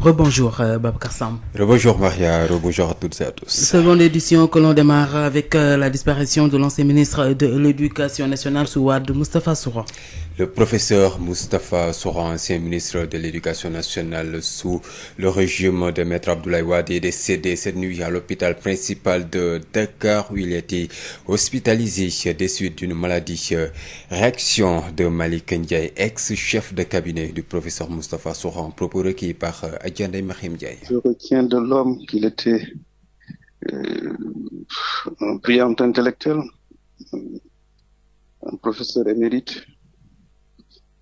Rebonjour Babacar Samb. Rebonjour Maria, rebonjour à toutes et à tous. Seconde édition que l'on démarre avec la disparition de l'ancien ministre de l'Éducation nationale sous Wade, Moustapha Souran. Le professeur Moustapha Souran, ancien ministre de l'Éducation nationale sous le régime de Maître Abdoulaye Wade, est décédé cette nuit à l'hôpital principal de Dakar où il a été hospitalisé des suites d'une maladie. Réaction de Malick Ndiaye, ex-chef de cabinet du professeur Moustapha Souran, propos recueillis par Adjane Mahim Ndiaye. Je retiens de l'homme qu'il était un brillant intellectuel, un professeur émérite.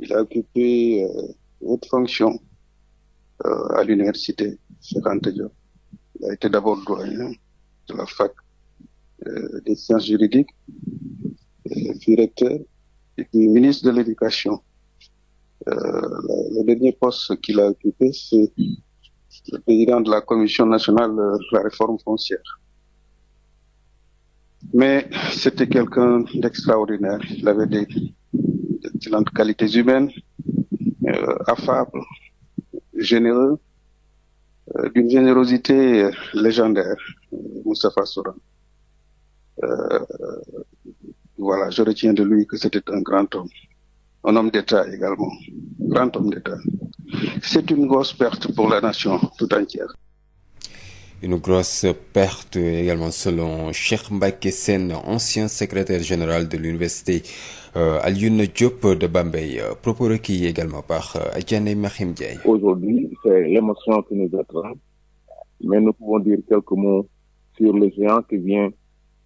Il a occupé haute fonction à l'université Cheikh Anta Diop. Il a été d'abord doyen de la fac des sciences juridiques, puis recteur, et puis ministre de l'Éducation. Le dernier poste qu'il a occupé, c'est le président de la Commission nationale de la réforme foncière. Mais c'était quelqu'un d'extraordinaire. Il avait d'excellentes qualités humaines, affable, généreux, d'une générosité légendaire, Moustapha Souran. Voilà, je retiens de lui que c'était un grand homme. Un homme d'État également, grand homme d'État. C'est une grosse perte pour la nation tout entière. Une grosse perte également selon Cheikh Mbacké Sène, ancien secrétaire général de l'université Alioune Diop de Bambey. Propos recueillis également par Adjane Mahim Ndiaye. Aujourd'hui, c'est l'émotion qui nous atteint, mais nous pouvons dire quelques mots sur le géant qui vient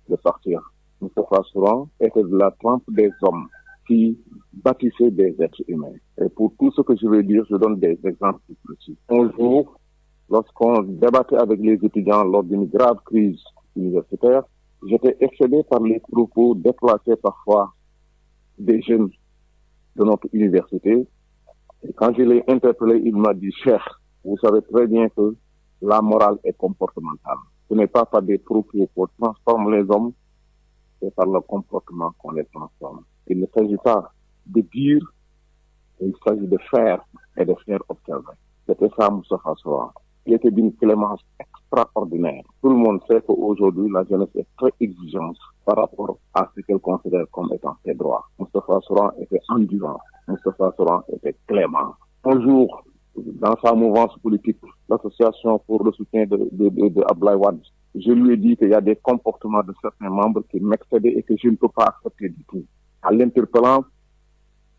de partir. Moustapha Souran était de la trempe des hommes qui bâtissaient des êtres humains. Et pour tout ce que je vais dire, je donne des exemples précis. Un jour, lorsqu'on débattait avec les étudiants lors d'une grave crise universitaire, j'étais excédé par les propos déplacés parfois des jeunes de notre université. Et quand je l'ai interpellé, il m'a dit, Cheikh, vous savez très bien que la morale est comportementale. Ce n'est pas par des propos qu'on transforme les hommes, c'est par le comportement qu'on les transforme. Il ne s'agit pas de dire, il s'agit de faire et de faire observer. C'était ça Moustapha Souran. Il était d'une clémence extraordinaire. Tout le monde sait qu'aujourd'hui, la jeunesse est très exigeante par rapport à ce qu'elle considère comme étant ses droits. Moustapha Souran était endurant. Moustapha Souran était clément. Un jour, dans sa mouvance politique, l'association pour le soutien de Abdoulaye Wade, je lui ai dit qu'il y a des comportements de certains membres qui m'excédaient et que je ne peux pas accepter du tout. À l'interpellant,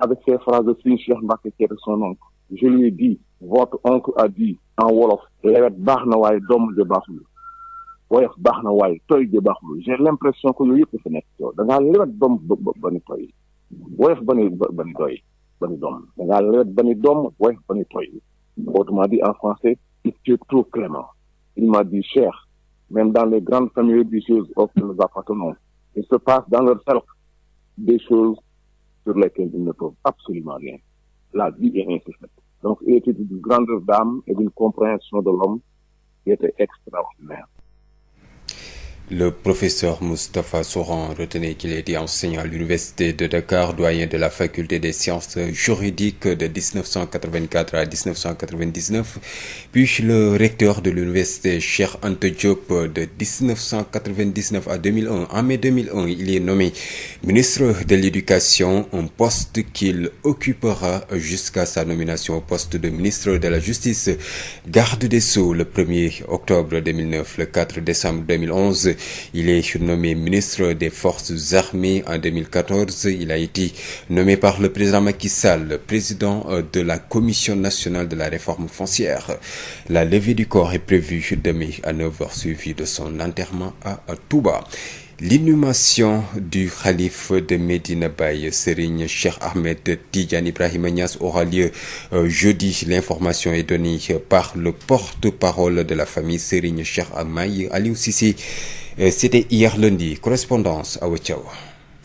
avec ces phrases de Cheikh Mbacké qui était son oncle, je lui ai dit, votre oncle a dit en wolof, lewet baax na waaye doom ja baaxul, woyof baax na waaye tooy ja baaxul. J'ai l'impression que yooyu yëpp fi nekk yow da ngaa lewet doom ba ni tooy, woyof ba ni doy ba ni doom, da ngaa lewet ba ni doom, woyof ba ni tooy. Autrement dit en français, il est trop clément. Il m'a dit, Cheikh, même dans les grandes familles religieuses auxquelles nous appartenons, il se passe dans leur cercle des choses sur lesquelles ils ne peuvent absolument rien. La vie est ainsi faite. Donc, il était d'une grandeur d'âme et d'une compréhension de l'homme qui était extraordinaire. Le professeur Moustapha Souran retenait qu'il était enseignant à l'université de Dakar, doyen de la faculté des sciences juridiques de 1984 à 1999, puis le recteur de l'université Cheikh Anta Diop de 1999 à 2001. En mai 2001, il est nommé ministre de l'Éducation, un poste qu'il occupera jusqu'à sa nomination au poste de ministre de la Justice, garde des Sceaux le 1er octobre 2009, le 4 décembre 2011. Il est nommé ministre des Forces armées en 2014. Il a été nommé par le président Macky Sall, président de la Commission nationale de la réforme foncière. La levée du corps est prévue demain à 9h, suivie de son enterrement à Touba. L'inhumation du khalife de Medina Baye, Serigne Cheikh Ahmed Tidiane Ibrahima Niass, aura lieu jeudi. L'information est donnée par le porte-parole de la famille, Serigne Cheikh Ahmed Aliou Cissé. C'était hier lundi. Correspondance à Ouethiawa.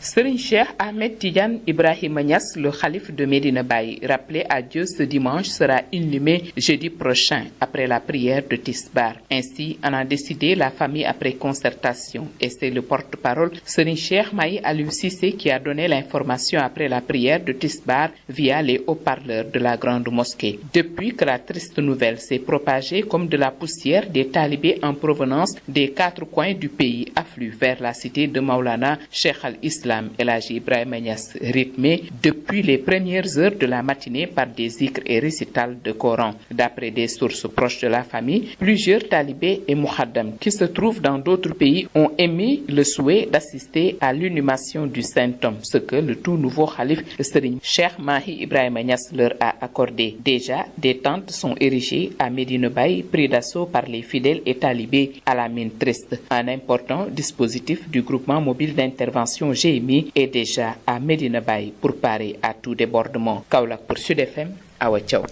Serigne Cheikh Ahmed Tidiane Ibrahima Niass, le khalife de Médina Baye, rappelé à Dieu ce dimanche, sera inhumé jeudi prochain après la prière de Tisbar. Ainsi en a décidé la famille après concertation. Et c'est le porte-parole Serigne Cheikh Mahi Aliou Cissé qui a donné l'information après la prière de Tisbar via les haut-parleurs de la grande mosquée. Depuis que la triste nouvelle s'est propagée comme de la poussière, des talibés en provenance des 4 coins du pays affluent vers la cité de Maulana Cheikh al-Islam El Hadji Ibrahima Niass, rythmé depuis les premières heures de la matinée par des zikrs et récitals de Coran. D'après des sources proches de la famille, plusieurs talibés et muhaddam qui se trouvent dans d'autres pays ont émis le souhait d'assister à l'inhumation du Saint-Homme, ce que le tout nouveau khalife Serigne Cheikh Mahi Ibrahima Niass leur a accordé. Déjà, des tentes sont érigées à Médina Baye, pris d'assaut par les fidèles et talibés à la mine triste. Un important dispositif du groupement mobile d'intervention GMI est déjà à Médina Baye pour parer à tout débordement. Kaolack pour Sud FM, Awa Thiaw.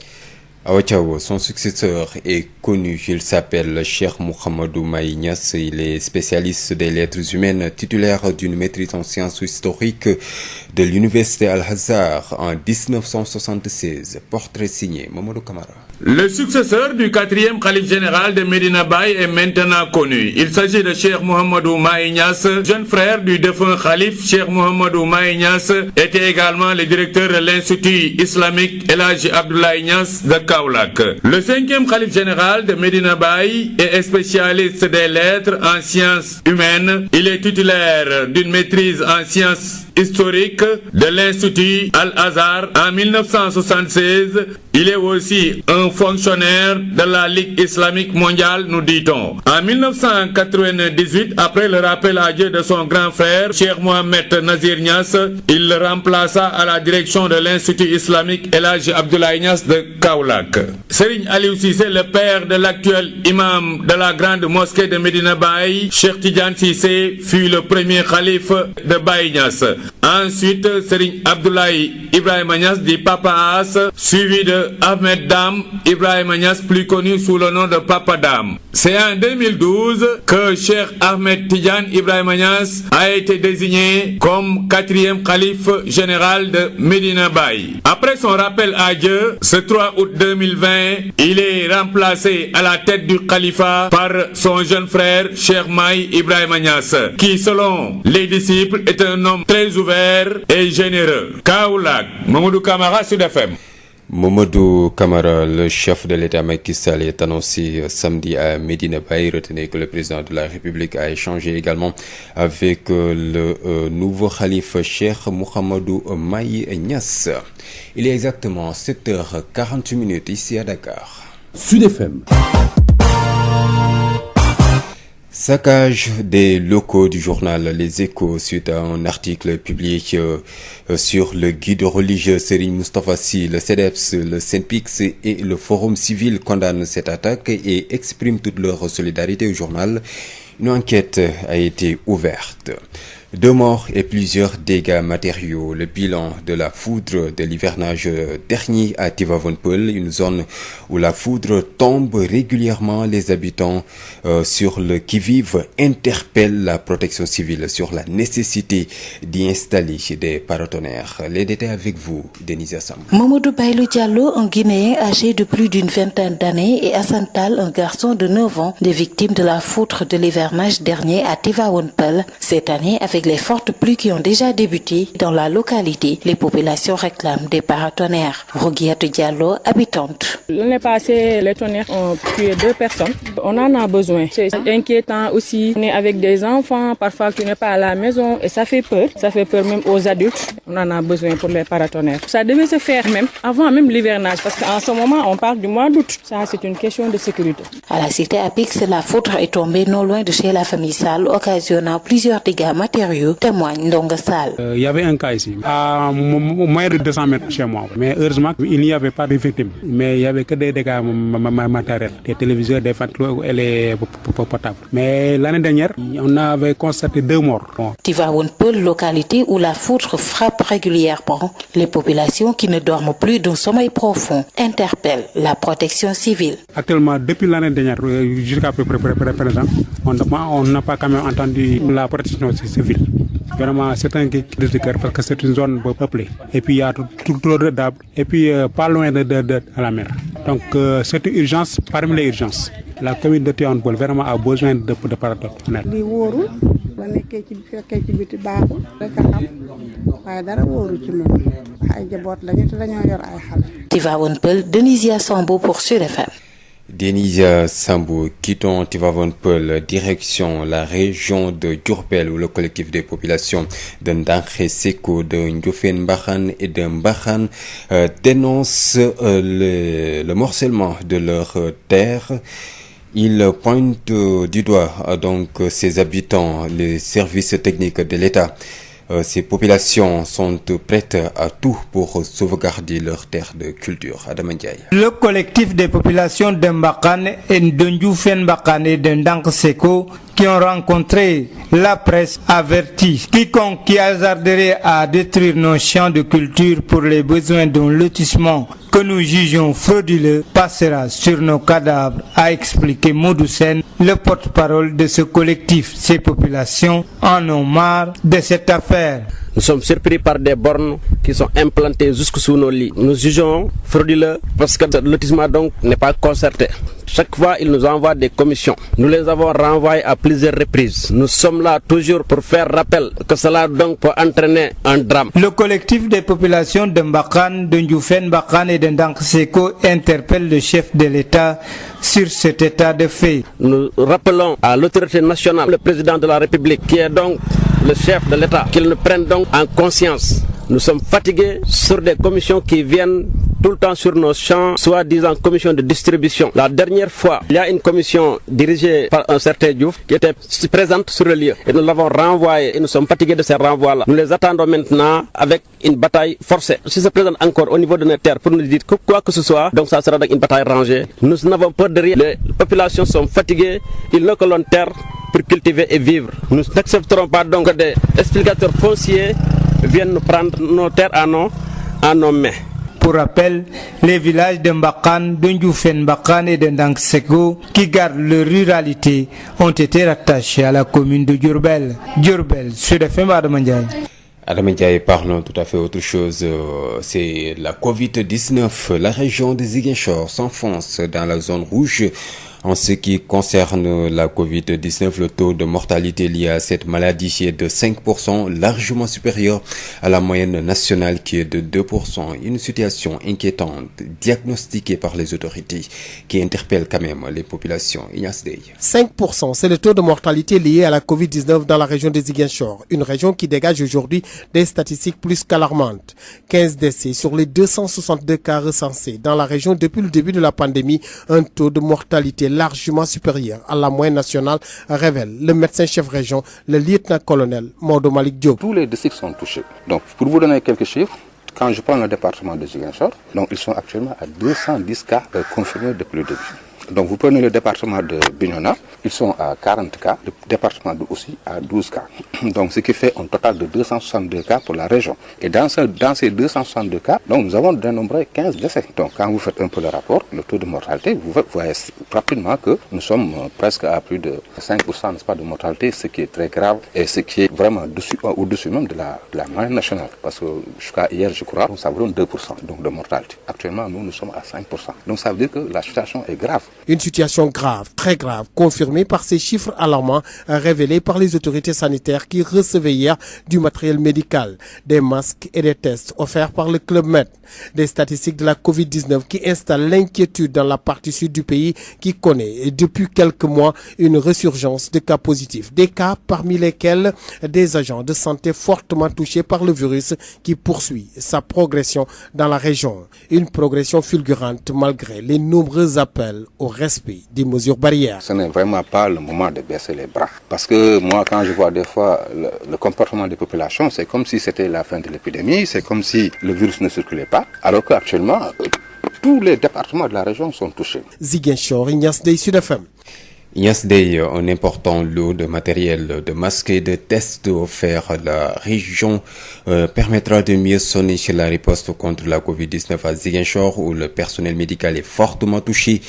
Awa Thiaw, son successeur est connu. Il s'appelle Cheikh Mouhamadou Mahi Niass. Il est spécialiste des lettres humaines, titulaire d'une maîtrise en sciences historiques de l'université Al-Azhar en 1976. Portrait signé Mamadou Camara. Le successeur du 4e calife général de Médina Baye est maintenant connu. Il s'agit de Cheikh Mouhamadou Mahi Niass, jeune frère du défunt calife. Cheikh Mouhamadou Mahi Niass était également le directeur de l'Institut islamique El Hadji Abdoulaye Niass de Kaolack. Le 5e calife général de Médina Baye est spécialiste des lettres en sciences humaines. Il est titulaire d'une maîtrise en sciences historiques de l'Institut Al-Azhar en 1976. Il est aussi un fonctionnaire de la Ligue islamique mondiale, nous dit-on. En 1998, après le rappel à Dieu de son grand frère, Cheikh Mohamed Nazir Niass, il le remplaça à la direction de l'Institut islamique El Hadji Abdoulaye Niass de Kaolack. Serigne Aliou Cissé, le père de l'actuel imam de la grande mosquée de Médina Baye, Cheikh Tidiane Cissé, fut le premier calife de Baye Niass. Ensuite, Serigne Abdoulaye Ibrahima Niass dit Papa As, suivi de Ahmed Dam Ibrahima Niass, plus connu sous le nom de Papa Dam. C'est en 2012 que Cheikh Ahmed Tidiane Ibrahima Niass a été désigné comme 4e calife général de Médina Baye. Après son rappel à Dieu, ce 3 août 2020, il est remplacé à la tête du califat par son jeune frère Cheikh Mahi Ibrahima Niass, qui selon les disciples est un homme très ouvert et généreux. Kaolack, Mamadou Camara, Sud FM. Mamadou Camara, le chef de l'État Macky Sall est annoncé samedi à Médina Baye. Retenez que le président de la République a échangé également avec le nouveau khalife Cheikh Mouhamadou Mahi Niass. Il est exactement 7h48 ici à Dakar. Sud FM. Saccage des locaux du journal Les Échos suite à un article publié sur le guide religieux Serigne Moustapha Sy. Le CEDEPS, le SYNPICS et le Forum civil condamnent cette attaque et expriment toute leur solidarité au journal. Une enquête a été ouverte. 2 morts et plusieurs dégâts matériaux. Le bilan de la foudre de l'hivernage dernier à Tivaouane Peulh, une zone où la foudre tombe régulièrement. Les habitants sur le qui-vive interpellent la protection civile sur la nécessité d'y installer des paratonnerres. Les détails avec vous, Denise Assam. Mamadou Baylou Diallo, un Guinéen âgé de plus d'une vingtaine d'années, et Hassan Tall, un garçon de 9 ans, des victimes de la foudre de l'hivernage dernier à Tivaouane Peulh. Cette année, avec les fortes pluies qui ont déjà débuté dans la localité, les populations réclament des paratonnerres. Roguiette Diallo, habitante. L'année passée, les tonnerres ont tué 2 personnes. On en a besoin. C'est inquiétant aussi. On est avec des enfants, parfois qui n'est pas à la maison, et ça fait peur. Ça fait peur même aux adultes. On en a besoin pour les paratonnerres. Ça devait se faire même avant même l'hivernage, parce qu'en ce moment, on parle du mois d'août. Ça, c'est une question de sécurité. À la cité Apix, la foudre est tombée non loin de chez la famille Sall, occasionnant plusieurs dégâts matériaux, témoigne Ndonga Sall. Il y avait un cas ici, à moins de 200 mètres chez moi. Mais heureusement, il n'y avait pas de victimes. Mais il n'y avait que des dégâts matériels, des téléviseurs, des ventilateurs et les potables. Mais l'année dernière, on avait constaté 2 morts. Tivaouane Peulh, localité où la foudre frappe régulièrement, les populations qui ne dorment plus d'un sommeil profond interpellent la protection civile. Actuellement, depuis l'année dernière jusqu'à présent, on n'a pas quand même entendu la protection civile. Vraiment, c'est un cri de cœur parce que c'est une zone peuplée. Et puis, il y a trop d'arbres. Et puis, pas loin de la mer. Donc, c'est une urgence parmi les urgences. La commune de Tivaouane Peulh vraiment a besoin de partenaires. Tivaouane Peulh, Denisia Sambo pour Sud FM. Denisia Sambo, quittons Tivaouane Peulh, direction la région de Diourbel où le collectif des populations de Ndanké Seko, de Ndioufène Mbakhane et de Mbakhane dénonce le morcellement de leurs terres. Il pointe du doigt donc ses habitants, les services techniques de l'État. Ces populations sont prêtes à tout pour sauvegarder leurs terres de culture. Adam Ndiaye. Le collectif des populations de Mbakhane et de Ndioufène Mbakhane et de Ndanké Seko qui ont rencontré la presse avertit quiconque qui hasarderait à détruire nos champs de culture pour les besoins d'un lotissement que nous jugeons frauduleux passera sur nos cadavres, a expliqué Modou Sène, le porte-parole de ce collectif. Ces populations en ont marre de cette affaire. Nous sommes surpris par des bornes qui sont implantées jusque sous nos lits. Nous jugeons frauduleux parce que le lotissement donc n'est pas concerté. Chaque fois, ils nous envoient des commissions. Nous les avons renvoyés à plusieurs reprises. Nous sommes là toujours pour faire rappel que cela donc peut entraîner un drame. Le collectif des populations de Mbakhane, de Ndioufène Mbakhane et de Ndanké Seko interpelle le chef de l'État sur cet état de fait. Nous rappelons à l'autorité nationale, le président de la République, qui est donc le chef de l'État, qu'il ne prenne donc en conscience. Nous sommes fatigués sur des commissions qui viennent tout le temps sur nos champs, soi-disant commission de distribution. La dernière fois, il y a une commission dirigée par un certain Diouf qui était présente sur le lieu. Et nous l'avons renvoyé et nous sommes fatigués de ces renvois-là. Nous les attendons maintenant avec une bataille forcée. Si se présente encore au niveau de nos terres pour nous dire quoi que ce soit, donc ça sera donc une bataille rangée. Nous n'avons peur de rien. Les populations sont fatiguées, ils n'ont que l'on terre pour cultiver et vivre. Nous n'accepterons pas donc que des explicateurs fonciers viennent nous prendre nos terres à nos mains. Pour rappel, les villages de Mbakhane, de Ndioufène Mbakhane et de Ndanké Seko qui gardent leur ruralité ont été rattachés à la commune de Diourbel. Diourbel, Sud FM, Adam Ndiaye. Adam Ndiaye, parlons tout à fait autre chose. C'est la Covid-19. La région de Ziguinchor s'enfonce dans la zone rouge. En ce qui concerne la Covid-19, le taux de mortalité lié à cette maladie est de 5%, largement supérieur à la moyenne nationale qui est de 2%. Une situation inquiétante, diagnostiquée par les autorités, qui interpelle quand même les populations. Ignace Dey. 5%, c'est le taux de mortalité lié à la Covid-19 dans la région de Ziguinchor, une région qui dégage aujourd'hui des statistiques plus qu'alarmantes. 15 décès sur les 262 cas recensés dans la région depuis le début de la pandémie, un taux de mortalité largement supérieur à la moyenne nationale, révèle le médecin-chef région, le lieutenant-colonel Maodo Malick Diop. Tous les districts sont touchés. Donc, pour vous donner quelques chiffres, quand je prends le département de Ziguinchor, donc ils sont actuellement à 210 cas confirmés depuis le début. Donc vous prenez le département de Bignona, ils sont à 40 cas, le département de aussi à 12 cas. Donc ce qui fait un total de 262 cas pour la région. Et dans ces 262 cas, donc nous avons dénombré 15 décès. Donc quand vous faites un peu le rapport, le taux de mortalité, vous voyez rapidement que nous sommes presque à plus de 5%, n'est-ce pas, de mortalité, ce qui est très grave et ce qui est vraiment au-dessus même de la moyenne nationale. Parce que jusqu'à hier, je crois, ça vaut 2% donc de mortalité. Actuellement, nous sommes à 5%. Donc ça veut dire que la situation est grave. Une situation grave, très grave, confirmée par ces chiffres alarmants révélés par les autorités sanitaires qui recevaient hier du matériel médical, des masques et des tests offerts par le Club Med, des statistiques de la Covid-19 qui installent l'inquiétude dans la partie sud du pays qui connaît depuis quelques mois une résurgence de cas positifs. Des cas parmi lesquels des agents de santé fortement touchés par le virus qui poursuit sa progression dans la région. Une progression fulgurante malgré les nombreux appels au respect des mesures barrières. Ce n'est vraiment pas le moment de baisser les bras. Parce que moi, quand je vois des fois le comportement des populations, c'est comme si c'était la fin de l'épidémie, c'est comme si le virus ne circulait pas, alors qu'actuellement, tous les départements de la région sont touchés. Ziguinchor, Ignace Dey, Sud FM. Ignace Dey, un important lot de matériel de masques et de tests offerts à la région permettra de mieux sonner sur la riposte contre la Covid-19 à Ziguinchor où le personnel médical est fortement touché.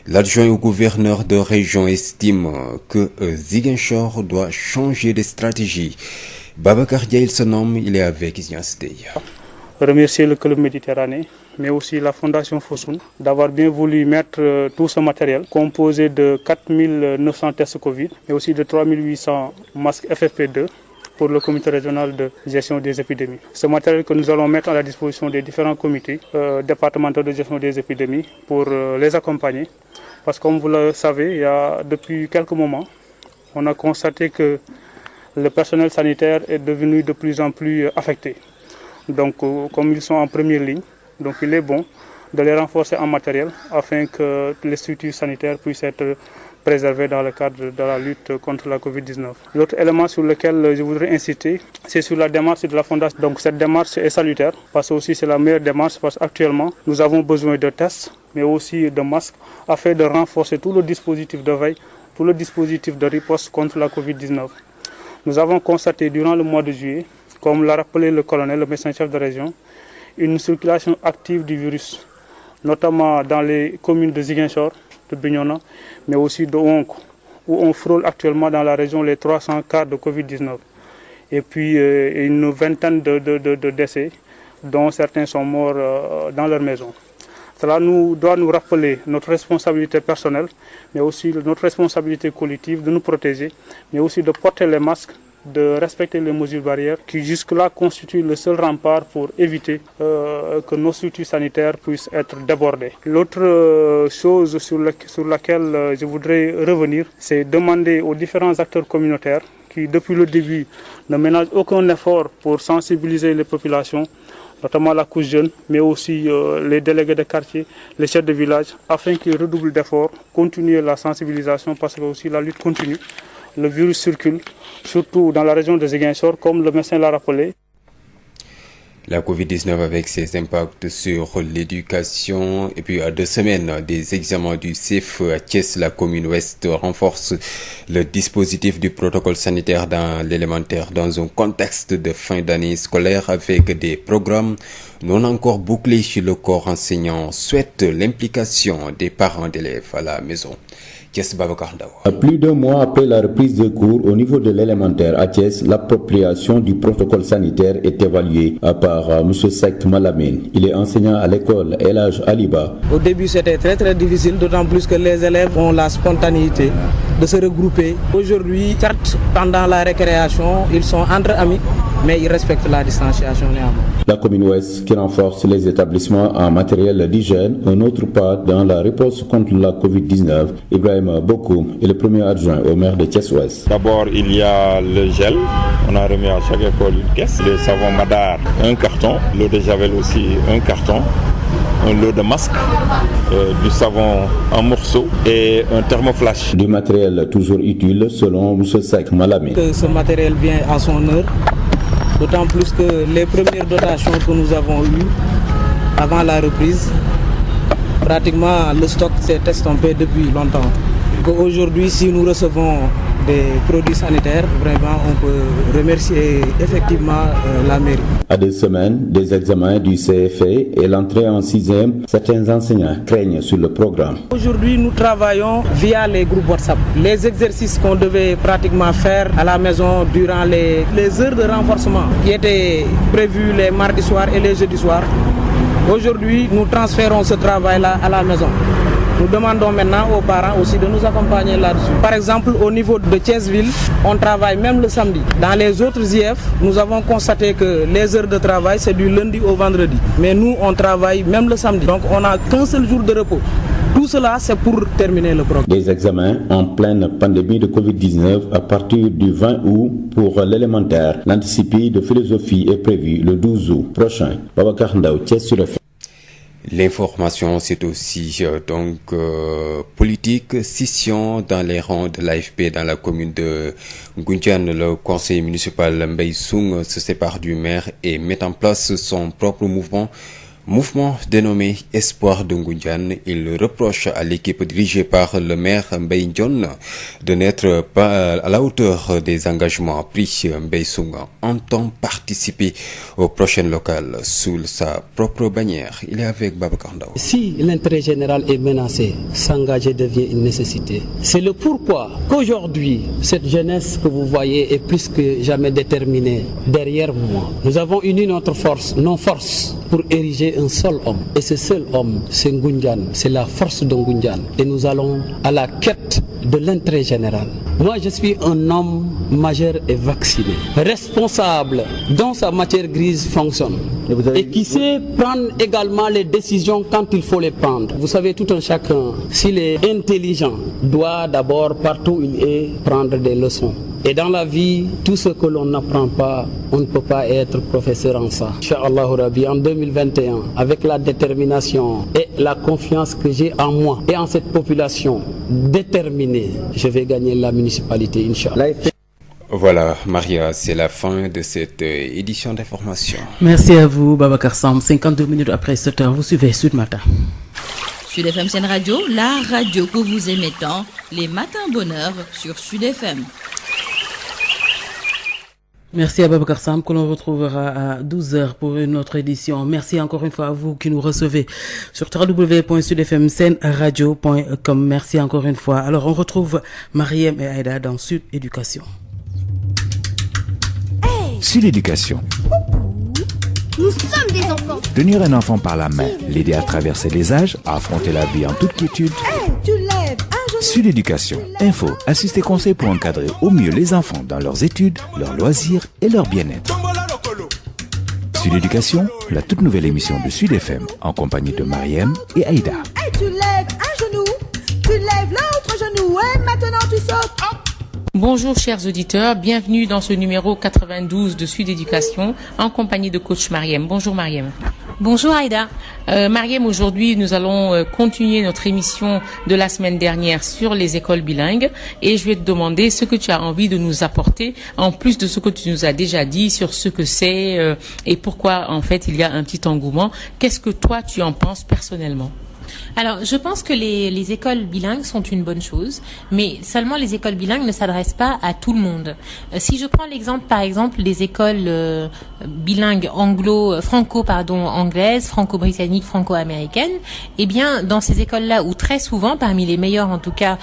L'adjoint au gouverneur de région estime que Ziguinchor doit changer de stratégie. Babacar Dia, il se nomme, il est avec Ignace Dey. Remercier le club Méditerranée, mais aussi la Fondation Fosun d'avoir bien voulu mettre tout ce matériel composé de 4900 tests Covid, mais aussi de 3800 masques FFP2 pour le comité régional de gestion des épidémies. Ce matériel que nous allons mettre à la disposition des différents comités départementaux de gestion des épidémies pour les accompagner. Parce que comme vous le savez, depuis quelques moments, on a constaté que le personnel sanitaire est devenu de plus en plus affecté. Donc, comme ils sont en première ligne, donc il est bon de les renforcer en matériel afin que les structures sanitaires puissent être préservées dans le cadre de la lutte contre la Covid-19. L'autre élément sur lequel je voudrais insister, c'est sur la démarche de la Fondation. Donc cette démarche est salutaire parce que aussi c'est la meilleure démarche parce qu'actuellement nous avons besoin de tests mais aussi de masques afin de renforcer tout le dispositif de veille, tout le dispositif de riposte contre la Covid-19. Nous avons constaté durant le mois de juillet, comme l'a rappelé le colonel, le médecin-chef de région, une circulation active du virus, notamment dans les communes de Ziguinchor, de Bignona, mais aussi de Honk, où on frôle actuellement dans la région les 300 cas de Covid-19. Et puis une vingtaine de décès, dont certains sont morts dans leur maison. Cela doit nous rappeler notre responsabilité personnelle, mais aussi notre responsabilité collective de nous protéger, mais aussi de porter les masques, de respecter les mesures barrières qui jusque-là constituent le seul rempart pour éviter que nos structures sanitaires puissent être débordées. L'autre chose sur laquelle je voudrais revenir, c'est demander aux différents acteurs communautaires qui, depuis le début, ne ménagent aucun effort pour sensibiliser les populations, notamment la couche jeune, mais aussi les délégués de quartier, les chefs de village, afin qu'ils redoublent d'efforts, continuer la sensibilisation parce que aussi la lutte continue. Le virus circule, surtout dans la région de Ziguinchor, comme le médecin l'a rappelé. La Covid-19 avec ses impacts sur l'éducation et puis à 2 semaines des examens du CEF à Thiès, la commune ouest renforce le dispositif du protocole sanitaire dans l'élémentaire dans un contexte de fin d'année scolaire avec des programmes non encore bouclés. Le corps enseignant souhaite l'implication des parents d'élèves à la maison. Thiès, Babacar Ndaw. Plus d'un mois après la reprise de cours au niveau de l'élémentaire à Thiès, l'appropriation du protocole sanitaire est évaluée par M. Sek Malamine. Il est enseignant à l'école El Hadj Aliba. Au début, c'était très difficile, d'autant plus que les élèves ont la spontanéité de se regrouper. Aujourd'hui, certes, pendant la récréation, ils sont entre amis, mais ils respectent la distanciation néanmoins. La commune ouest qui renforce les établissements en matériel d'hygiène, un autre pas dans la réponse contre la Covid-19. Ibrahim Bokoum est le premier adjoint au maire de Thiès-Ouest. D'abord, il y a le gel. On a remis à chaque école une caisse. Le savon Madar, un carton. L'eau de Javel aussi, un carton. Un lot de masques, du savon en morceaux et un thermoflash. Du matériel toujours utile selon M. Sek Malamé. Ce matériel vient à son heure, d'autant plus que les premières dotations que nous avons eues avant la reprise, pratiquement le stock s'est estompé depuis longtemps. Aujourd'hui, si nous recevons des produits sanitaires, vraiment on peut remercier effectivement la mairie. À 2 semaines des examens du CFA et l'entrée en 6e, certains enseignants craignent sur le programme. Aujourd'hui, nous travaillons via les groupes WhatsApp. Les exercices qu'on devait pratiquement faire à la maison durant les heures de renforcement qui étaient prévues les mardis soirs et les jeudis soirs, aujourd'hui, nous transférons ce travail-là à la maison. Nous demandons maintenant aux parents aussi de nous accompagner là-dessus. Par exemple, au niveau de Thiès-Ville, on travaille même le samedi. Dans les autres IF, nous avons constaté que les heures de travail, c'est du lundi au vendredi. Mais nous, on travaille même le samedi. Donc, on n'a qu'un seul jour de repos. Tout cela, c'est pour terminer le programme. Des examens en pleine pandémie de Covid-19 à partir du 20 août pour l'élémentaire. L'anticipé de philosophie est prévu le 12 août prochain. Babacar Ndaw, Thiès sur FM. L'information, c'est aussi politique. Scission dans les rangs de l'AFP dans la commune de Ngoundiane. Le conseil municipal Mbaye Soung se sépare du maire et met en place son propre mouvement. Mouvement dénommé Espoir de Ngoundiane, il reproche à l'équipe dirigée par le maire Mbaye Ndione de n'être pas à la hauteur des engagements pris. Mbaye Sounga entend participer aux prochaines locales sous sa propre bannière. Il est avec Babacar Ndao. Si l'intérêt général est menacé, s'engager devient une nécessité. C'est le pourquoi qu'aujourd'hui, cette jeunesse que vous voyez est plus que jamais déterminée derrière moi. Nous avons uni notre force, nos forces, pour ériger un seul homme. Et ce seul homme, c'est Ngoundiane, c'est la force de Ngoundiane. Et nous allons à la quête de l'intérêt général. Moi, je suis un homme majeur et vacciné, responsable, dont sa matière grise fonctionne. Et qui sait prendre également les décisions quand il faut les prendre. Vous savez, tout un chacun, s'il est intelligent, doit d'abord, partout où il est, prendre des leçons. Et dans la vie, tout ce que l'on n'apprend pas, on ne peut pas être professeur en ça. Inch'Allah Rabbi, en 2021, avec la détermination et la confiance que j'ai en moi et en cette population déterminée, je vais gagner la municipalité, Inch'Allah. Voilà, Maria, c'est la fin de cette édition d'information. Merci à vous, Babacar Samb. 52 minutes après 7 heures, vous suivez Sud Matin. Sud FM Sen Radio, la radio que vous aimez tant, les matins bonheur sur Sud FM. Merci à Babacar Samb que l'on retrouvera à 12h pour une autre édition. Merci encore une fois à vous qui nous recevez sur www.sudfmsenradio.com. Merci encore une fois. Alors on retrouve Mariem et Aïda dans Sud Éducation. Sud Éducation. Nous sommes des enfants. Tenir un enfant par la main, l'aider à traverser les âges, à affronter la vie en toute quiétude. Tu lèves un genou. Sud Éducation. Info, assistés conseils pour encadrer au mieux les enfants dans leurs études, leurs loisirs et leur bien-être. Sud Éducation, la toute nouvelle émission de Sud FM en compagnie de Mariem et Aïda. Tu lèves un genou, tu lèves l'autre genou et maintenant tu sautes. Bonjour chers auditeurs, bienvenue dans ce numéro 92 de Sud Éducation en compagnie de coach Mariem. Bonjour Mariem. Bonjour Aïda. Mariem, aujourd'hui nous allons continuer notre émission de la semaine dernière sur les écoles bilingues et je vais te demander ce que tu as envie de nous apporter en plus de ce que tu nous as déjà dit sur ce que c'est et pourquoi en fait il y a un petit engouement. Qu'est-ce que toi tu en penses personnellement ? Alors, je pense que les écoles bilingues sont une bonne chose, mais seulement les écoles bilingues ne s'adressent pas à tout le monde. Si je prends l'exemple, par exemple, des écoles bilingues anglaises, franco-britanniques, franco-américaines, eh bien, dans ces écoles-là, où très souvent, parmi les meilleures en tout cas,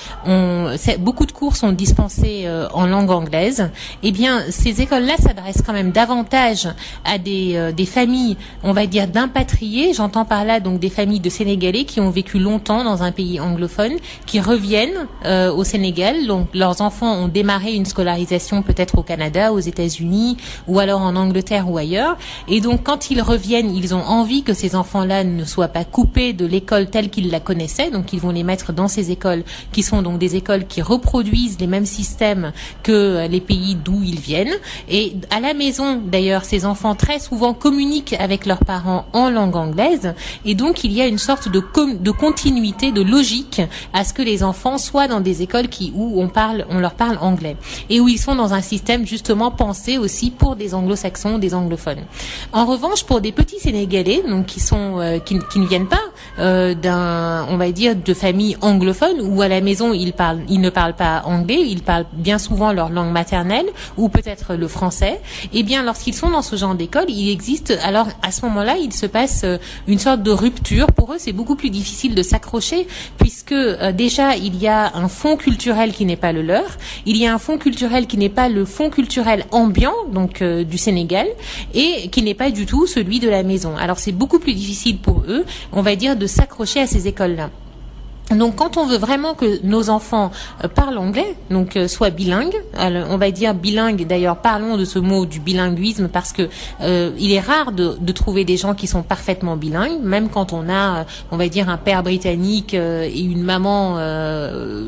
beaucoup de cours sont dispensés en langue anglaise, eh bien, ces écoles-là s'adressent quand même davantage à des familles, on va dire, d'impatriés. J'entends par là donc des familles de Sénégalais qui ont vécu longtemps dans un pays anglophone, qui reviennent au Sénégal. Donc leurs enfants ont démarré une scolarisation peut-être au Canada, aux États-Unis ou alors en Angleterre ou ailleurs. Et donc quand ils reviennent, ils ont envie que ces enfants-là ne soient pas coupés de l'école telle qu'ils la connaissaient. Donc ils vont les mettre dans ces écoles qui sont donc des écoles qui reproduisent les mêmes systèmes que les pays d'où ils viennent. Et à la maison, d'ailleurs, ces enfants très souvent communiquent avec leurs parents en langue anglaise. Et donc il y a une sorte de continuité, de logique à ce que les enfants soient dans des écoles où on leur parle anglais et où ils sont dans un système justement pensé aussi pour des anglo-saxons, des anglophones. En revanche, pour des petits Sénégalais, donc qui ne viennent pas on va dire, de familles anglophones où à la maison ils ne parlent pas anglais, ils parlent bien souvent leur langue maternelle ou peut-être le français. Eh bien, lorsqu'ils sont dans ce genre d'école, il existe, alors à ce moment-là, il se passe une sorte de rupture. Pour eux, c'est beaucoup plus difficile de s'accrocher puisque déjà il y a un fond culturel qui n'est pas le leur, il y a un fond culturel qui n'est pas le fond culturel ambiant donc du Sénégal et qui n'est pas du tout celui de la maison. Alors c'est beaucoup plus difficile pour eux, on va dire, de s'accrocher à ces écoles-là. Donc quand on veut vraiment que nos enfants parlent anglais, donc soient bilingues, alors, on va dire bilingues, d'ailleurs parlons de ce mot du bilinguisme parce que il est rare de trouver des gens qui sont parfaitement bilingues, même quand on a, on va dire, un père britannique et une maman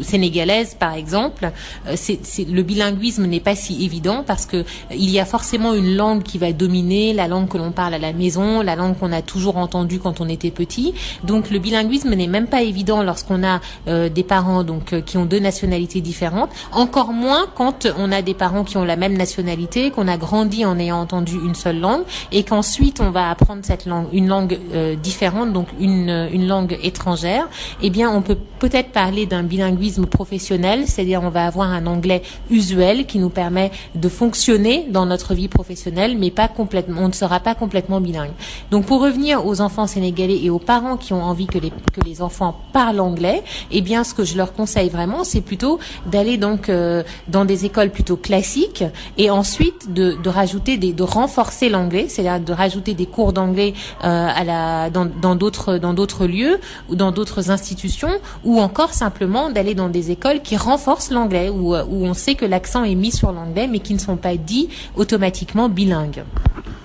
sénégalaise par exemple, le bilinguisme n'est pas si évident parce que il y a forcément une langue qui va dominer, la langue que l'on parle à la maison, la langue qu'on a toujours entendue quand on était petit. Donc le bilinguisme n'est même pas évident lorsqu'on a des parents qui ont 2 nationalités différentes, encore moins quand on a des parents qui ont la même nationalité, qu'on a grandi en ayant entendu une seule langue et qu'ensuite on va apprendre cette langue, une langue différente, donc une langue étrangère. Eh bien on peut peut-être parler d'un bilinguisme professionnel, c'est-à-dire on va avoir un anglais usuel qui nous permet de fonctionner dans notre vie professionnelle, mais pas complètement, on ne sera pas complètement bilingue. Donc pour revenir aux enfants sénégalais et aux parents qui ont envie que les enfants parlent anglais, eh bien ce que je leur conseille vraiment, c'est plutôt d'aller dans des écoles plutôt classiques et ensuite de renforcer l'anglais, c'est-à-dire de rajouter des cours d'anglais dans d'autres lieux ou dans d'autres institutions, ou encore simplement d'aller dans des écoles qui renforcent l'anglais, où on sait que l'accent est mis sur l'anglais mais qui ne sont pas dits automatiquement bilingues.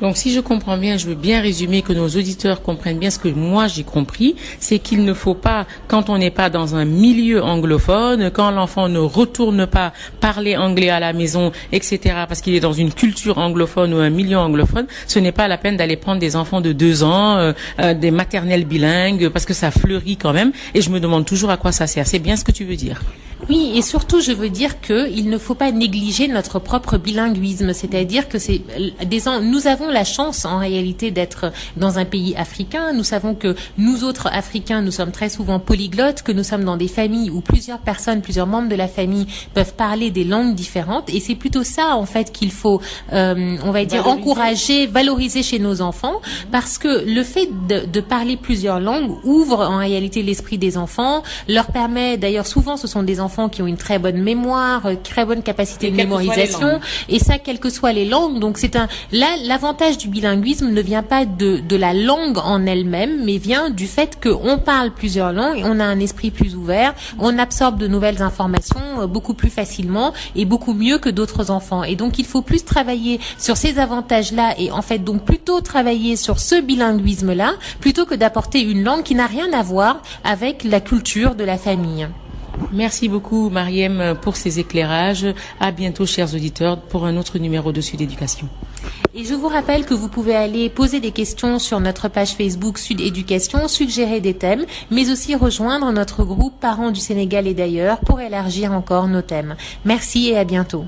Donc si je comprends bien, je veux bien résumer, que nos auditeurs comprennent bien ce que moi j'ai compris, c'est qu'il ne faut pas, quand on n'est pas dans un milieu anglophone, quand l'enfant ne retourne pas parler anglais à la maison, etc., parce qu'il est dans une culture anglophone ou un milieu anglophone, ce n'est pas la peine d'aller prendre des enfants de 2 ans, des maternelles bilingues, parce que ça fleurit quand même, et je me demande toujours à quoi ça sert. C'est bien ce que tu veux dire? Oui, et surtout, je veux dire qu'il ne faut pas négliger notre propre bilinguisme, c'est-à-dire que nous avons la chance, en réalité, d'être dans un pays africain. Nous savons que nous autres Africains, nous sommes très souvent polyglottes, que nous sommes dans des familles où plusieurs membres de la famille peuvent parler des langues différentes, et c'est plutôt ça, en fait, qu'il faut, encourager, valoriser chez nos enfants, parce que le fait de parler plusieurs langues ouvre, en réalité, l'esprit des enfants, leur permet, d'ailleurs, souvent, ce sont des enfants qui ont une très bonne mémoire, très bonne capacité de mémorisation, et ça, quelles que soient les langues. Donc l'avantage du bilinguisme ne vient pas de la langue en elle-même, mais vient du fait qu'on parle plusieurs langues, on a un esprit plus ouvert, on absorbe de nouvelles informations beaucoup plus facilement et beaucoup mieux que d'autres enfants. Et donc il faut plus travailler sur ces avantages-là, et en fait donc plutôt travailler sur ce bilinguisme-là, plutôt que d'apporter une langue qui n'a rien à voir avec la culture de la famille. Merci beaucoup Mariem pour ces éclairages. À bientôt chers auditeurs pour un autre numéro de Sud Éducation. Et je vous rappelle que vous pouvez aller poser des questions sur notre page Facebook Sud Éducation, suggérer des thèmes, mais aussi rejoindre notre groupe Parents du Sénégal et d'ailleurs pour élargir encore nos thèmes. Merci et à bientôt.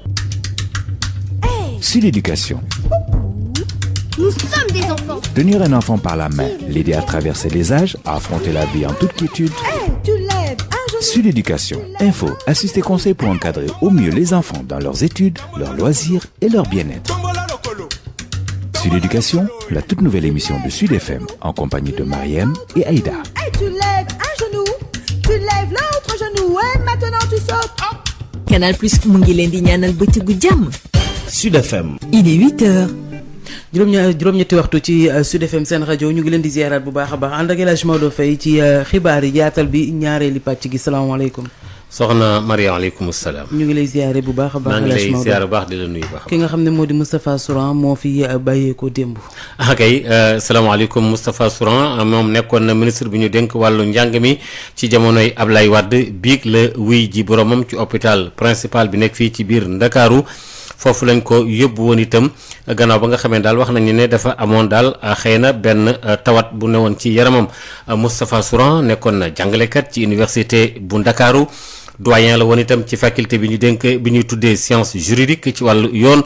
Sud Éducation. Nous sommes des enfants. Tenir un enfant par la main, l'aider à traverser les âges, à affronter la vie en toute quiétude. Tu lèves un genou. Sud Éducation. Info, astuces et conseils pour encadrer au mieux les enfants dans leurs études, leurs loisirs et leur bien-être. Sud Éducation, la toute nouvelle émission de Sud FM en compagnie de Mariem et Aïda. Tu lèves un genou, tu lèves l'autre genou et maintenant tu sautes. Canal Plus mu ngi leen di ñaanal bëccëgu jàmm. Sud FM. Il est 8h. juróom-ñetti waxtu ci Sud FM seen rajo ñu ngi leen di ziaraat bu baax a baax ànd ak El Hadj Maodo Faye ci xibaar yi yaatal bi ñaareeli pàcc gi salaamaaleykum. soxna Maria aleykum salaam. ñu ngi lay ziare bu baax a baax. maa ngi lay ziare bu baax di la nuyu baax. ki nga xam ne moo di Moustapha Souran moo fi bàyyeekoo démb. kay salaamaaleykum Moustapha Souran moom nekkoon na ministre bi ñu dénk wàllu njàng mi ci jamonoy Ablaye Wade biig la wuy ji boromam ci hôpital principal bi nekk fii ci biir Ndakaaru. foofu lañ ko yóbbu woon itam gannaaw ba nga xamee daal wax nañu ne dafa amoon daal xëy na benn tawat bu newoon ci yaramam. Moustapha Souran nekkoon na jàngalekat ci université bu Ndakaaru doyen la woon itam ci faculté bi ñu dénk bi ñuy tuddee science juridique ci wàllu yoon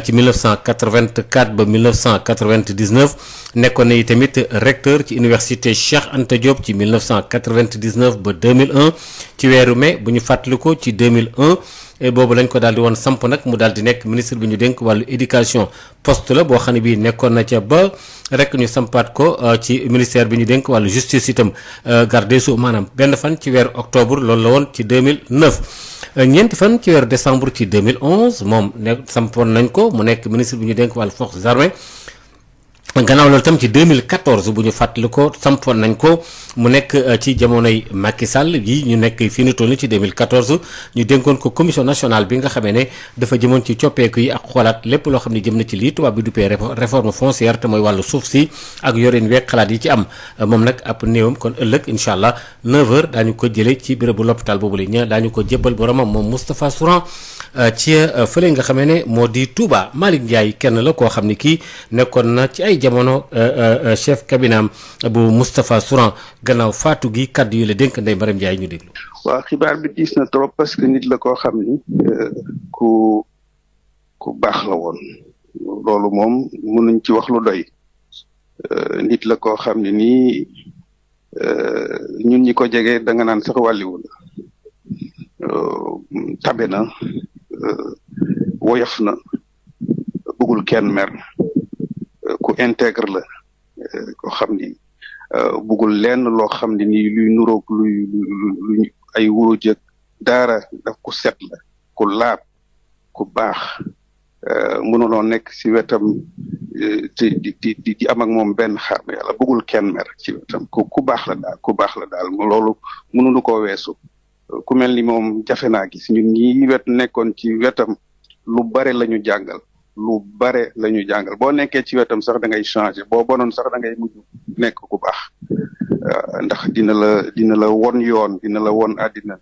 ci 1984 ba 1999 nekkoon na itamit recteur ci université Cheikh Anta Diop ci 1999 ba 2001 ci weeru mai bu ñu fàttaliko ci 2001. boobu lañ ko daal di woon samp nag mu daal di nekk ministre bi ñu dénk wàllu éducation poste la boo xam ne bii nekkoon na ca ba rek ñu sampaat ko ci ministère bi ñu dénk wàllu justice itam garde des sceaux maanaam benn fan ci weeru octobre loolu la woon ci 2009. ñeenti fan ci weeru décembre ci 2011 moom ne sampoon nañ ko mu nekk ministre bi ñu dénk wàllu forces armées gannaaw loolu tam ci 2014 bu ñu fàttali ko sampoon nañ ko mu nekk ci jamonoy Macky Sall yi ñu nekk fii nu toll ci 2014 ñu dénkoon ko commission nationale bi nga xamee ne dafa jëmoon ci coppeeku yi ak xoolaat lépp loo xam ne jëm na ci lii tubaab bi duppee réforme foncière te mooy wàllu suuf si ak yorin week xalaat yi ci am moom nag ab néewam kon ëllëg incha allah 9h daañu ko jëlee ci bérébu l'hôpital boobu la daañu ko jébbal boromam moom Moustapha Souran ci fële nga xamee ne moo di Touba. Malick Ndiaye kenn la koo xam ne kii nekkoon na ci ay jamono chef cabinet bu Moustapha Souran gannaaw faatu gi kaddu yi la dénk Ndeye Mariam Ndiaye ñu déglu. waaw xibaar bi diis na trop parce que nit la koo xam ni ku baax la woon loolu moom mënuñ ci wax lu doy nit la koo xam ne nii ñun ñi ko jege da nga naan sax wàlliwul tabe na woyof na bëggul kenn mer ku intègre la koo xam ni bëggul lenn loo xam ne nii luy nuroog luy ay wuro jëg daara daf ku set la ku laab ku baax mënuloo nekk ci wetam di am ak moom benn xaar ma yàlla bëggul kenn mer ci wetam ku baax la daal loolu mënuñu koo weesu ku mel ni moom jafe naa gis ñun ñi nekkoon ci wetam lu bare la ñu jàngal boo nekkee ci wetam sax da ngay changer boo bonoon sax da ngay mujj nekk ku baax ndax dina la won yoon dina la won àddina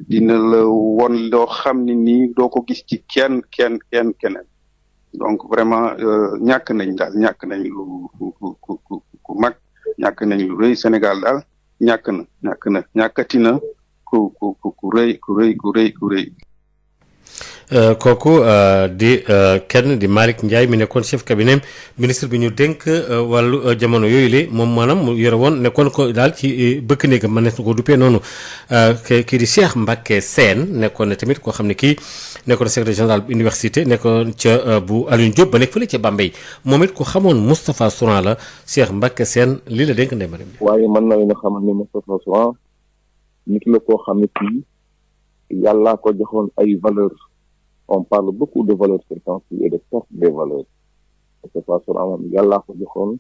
dina la won loo xam ne nii doo ko gis ci keneen donc vraiment ñàkk nañ lu ku mag ñàkk nañ lu rëy Sénégal daal ñàkkati na ku rëy kooku di kenn di Malick Ndiaye mi nekkoon chef cabinet ministre bi ñu dénk wàllu jamono yooyu la moom maanaam mu yore woon nekkoon ko daal ci bëkk néegam ma nekk ko duppee noonu kii di Cheikh Mbacké Sène nekkoon na tamit koo xam ne kii nekkoon secrétaire général bu université nekkoon ca bu Alioune Diop ba nekk fële ca Bambey moom it ku xamoon Moustapha Souran la Cheikh Mbacké Sène lii la dénk Ndeye Mariam. waaye mën na leen a xamal ne Moustapha Souran nit la koo xam ne kii yàllaa ko joxoon ay valeurs. On parle beaucoup de valeurs fréquentielles et de perte des valeurs. C'est pas seulement yàllaa ko joxoon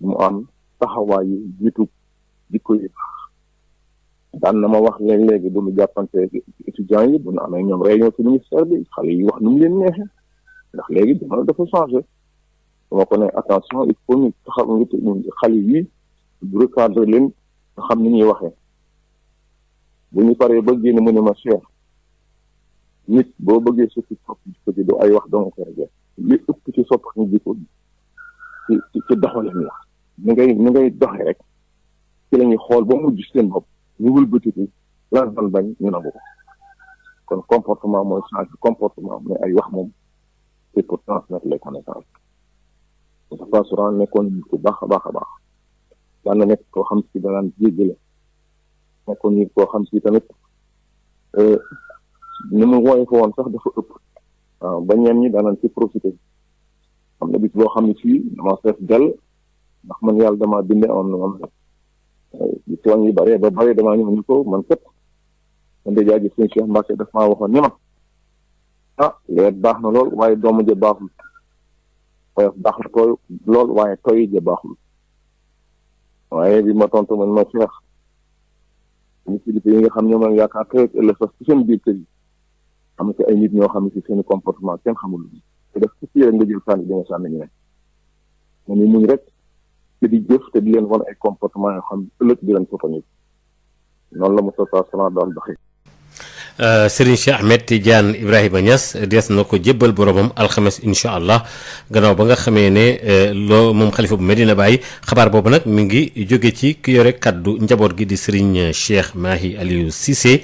mu am taxawaayu jiitu jikko yi daan na ma wax léegi du ñu jàppante étudiants yi bu ñu amee ñoom réunion ci ministère bi xale yi wax nu mu leen neexee ndax léegi jamono dafa changé dama ko ne attention il faut ñu taxaw ngi xale yi du recadrer leen nga xam ni ñuy waxee bu ñu paree ba génn mu ne ma cher nit boo bëggee soppi jikko ji du ay wax dong ko rek li ëpp ci soppi ñu jikko ci doxalin la ni ngay doxee rek ci la ñuy xool ba mujj seen bopp ñu wëlbatiku lan bañ ñu nangu ko kon comportement mooy changer comportement mais ay wax moom c'est pour transmettre les connaissances Moustapha Souran nekkoon nit ku baax a baax daan na nekk koo xam si danaan jéggale nekkoon nit koo xam si tamit ni mu wooye ko woon sax dafa ëpp waaw ba ñeen ñi daanañ ci profité xam na bis boo xam ne fii dama fees dell ndax man yàlla dama binde am di tooñ yi bare ba bare damaa ñëw ñu ko man kat man de jaaji sëñ Cheikh Mbacké daf maa waxoon ni ma leer baax na lool waaye doomu ja baaxul baax na tooy lool waaye tooy ja baaxul waaye bi ma tontu man ma Cheikh ñu kilifa yi nga xam ñoom lañ yaakaar kër ëllëg sax ci seen biir kër yi am na ci ay nit ñoo xam ne ci seen comportement kenn xamul te def ci fii rek nga jël sànni di nga sànni ñu ne ma ni muñ rek te di jëf te di leen wan ay comportement yoo xam ne ëllëg di leen soto nit noonu la Moustapha Souran doon doxee. Serigne Cheikh Ahmed Tidiane Ibrahima Niass des na ko jébbal boromam alxames incha allah gannaaw ba nga xamee ne loo moom xalifa bu Medina Baye xabaar boobu nag mi ngi jóge ci ki yore kaddu njaboot gi di Serigne Cheikh Mahi Aliou Cissé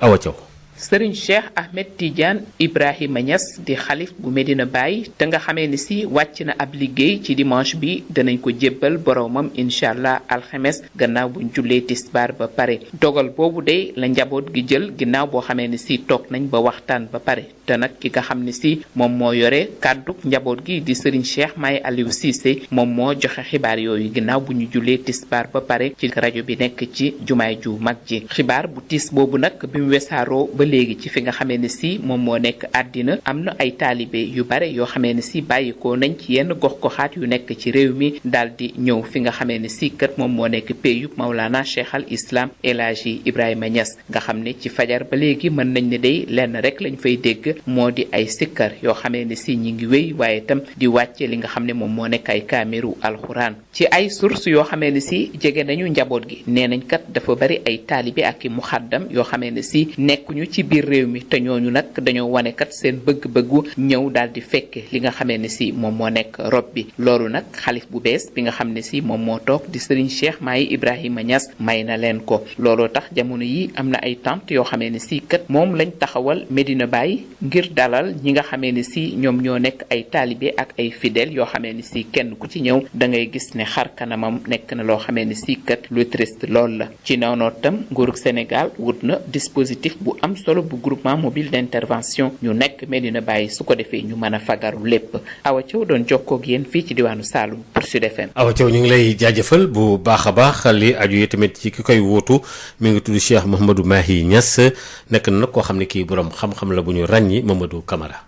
Awa Thiaw. Serigne Cheikh Ahmed Tidiane Ibrahima Niass di xalif bu Medina Baye te nga xamee ni si wàcc na ab liggéey ci dimanche bi danañ ko jébbal boromam incha allah alxames gannaaw buñ jullee tisbaar ba pare dogal boobu de la njaboot gi jël ginnaaw boo xamee ni si toog nañ ba waxtaan ba pare te nag ki nga xam ne si moom moo yore kàddu njaboot gi di Serigne Cheikh Mahi Aliou Cissé moom moo joxe xibaar yooyu ginnaaw bu ñu jullee tisbaar ba pare ci rajo bi nekk ci jumaay ju mag ji xibaar bu tiis boobu nag bi mu wesaaroo ba léegi ci fi nga xamee ne si moom moo nekk àddina am na ay taalibe yu bare yoo xamee ne si bàyyikoo nañ ci yenn gox-goxaat yu nekk ci réew mi daal di ñëw fi nga xamee ne si kat moom moo nekk péyub Maulana Cheikh al Islam El Hadji Ibrahima Niass nga xam ne ci fajar ba léegi mën nañ ne day lenn rek lañ fay dégg moo di ay sikkar yoo xamee ne si ñi ngi wéy waaye itam di wàcce li nga xam ne moom moo nekk ay kaamiru alxuraan ci ay source yoo xamee ne si jege nañu njaboot gi nee nañ kat dafa bari ay taalibe ak i muxaddam yoo xamee ne si nekkuñu ci biir réew mi te ñooñu nag dañoo wane kat seen bëgg-bëggu ñëw daal di fekke li nga xamee ne si moom moo nekk rob bi loolu nag xalif bu bees bi nga xam ne si moom moo toog di Serigne Cheikh Mahi Ibrahima Niass may na leen ko looloo tax jamono yi am na ay tente yoo xamee ne si kat moom lañ taxawal Medina Baye ngir dalal ñi nga xamee ne si ñoom ñoo nekk ay taalibe ak ay fidèles yoo xamee ne si kenn ku ci ñëw da ngay gis ne xar kanamam nekk na loo xamee ne si kat lu triste lool la ci noonu tam nguurug Sénégal wut na dispositif bu am solo bu groupement mobile d'intervention ñu nekk Medina Baye su ko defee ñu mën a fagaru lépp Awa Thiaw doon jokkoo ak yéen fii ci diwaanu Saloum pour Sud FM. Awa Thiaw ñu ngi lay jaajëfal bu baax a baax li aju yi tamit ci ki koy wóotu mi ngi tudd Cheikh Mouhamadou Mahi Niass nekk na nag koo xam ne kii borom xam-xam la bu ñu ràññi Mamadou Camara.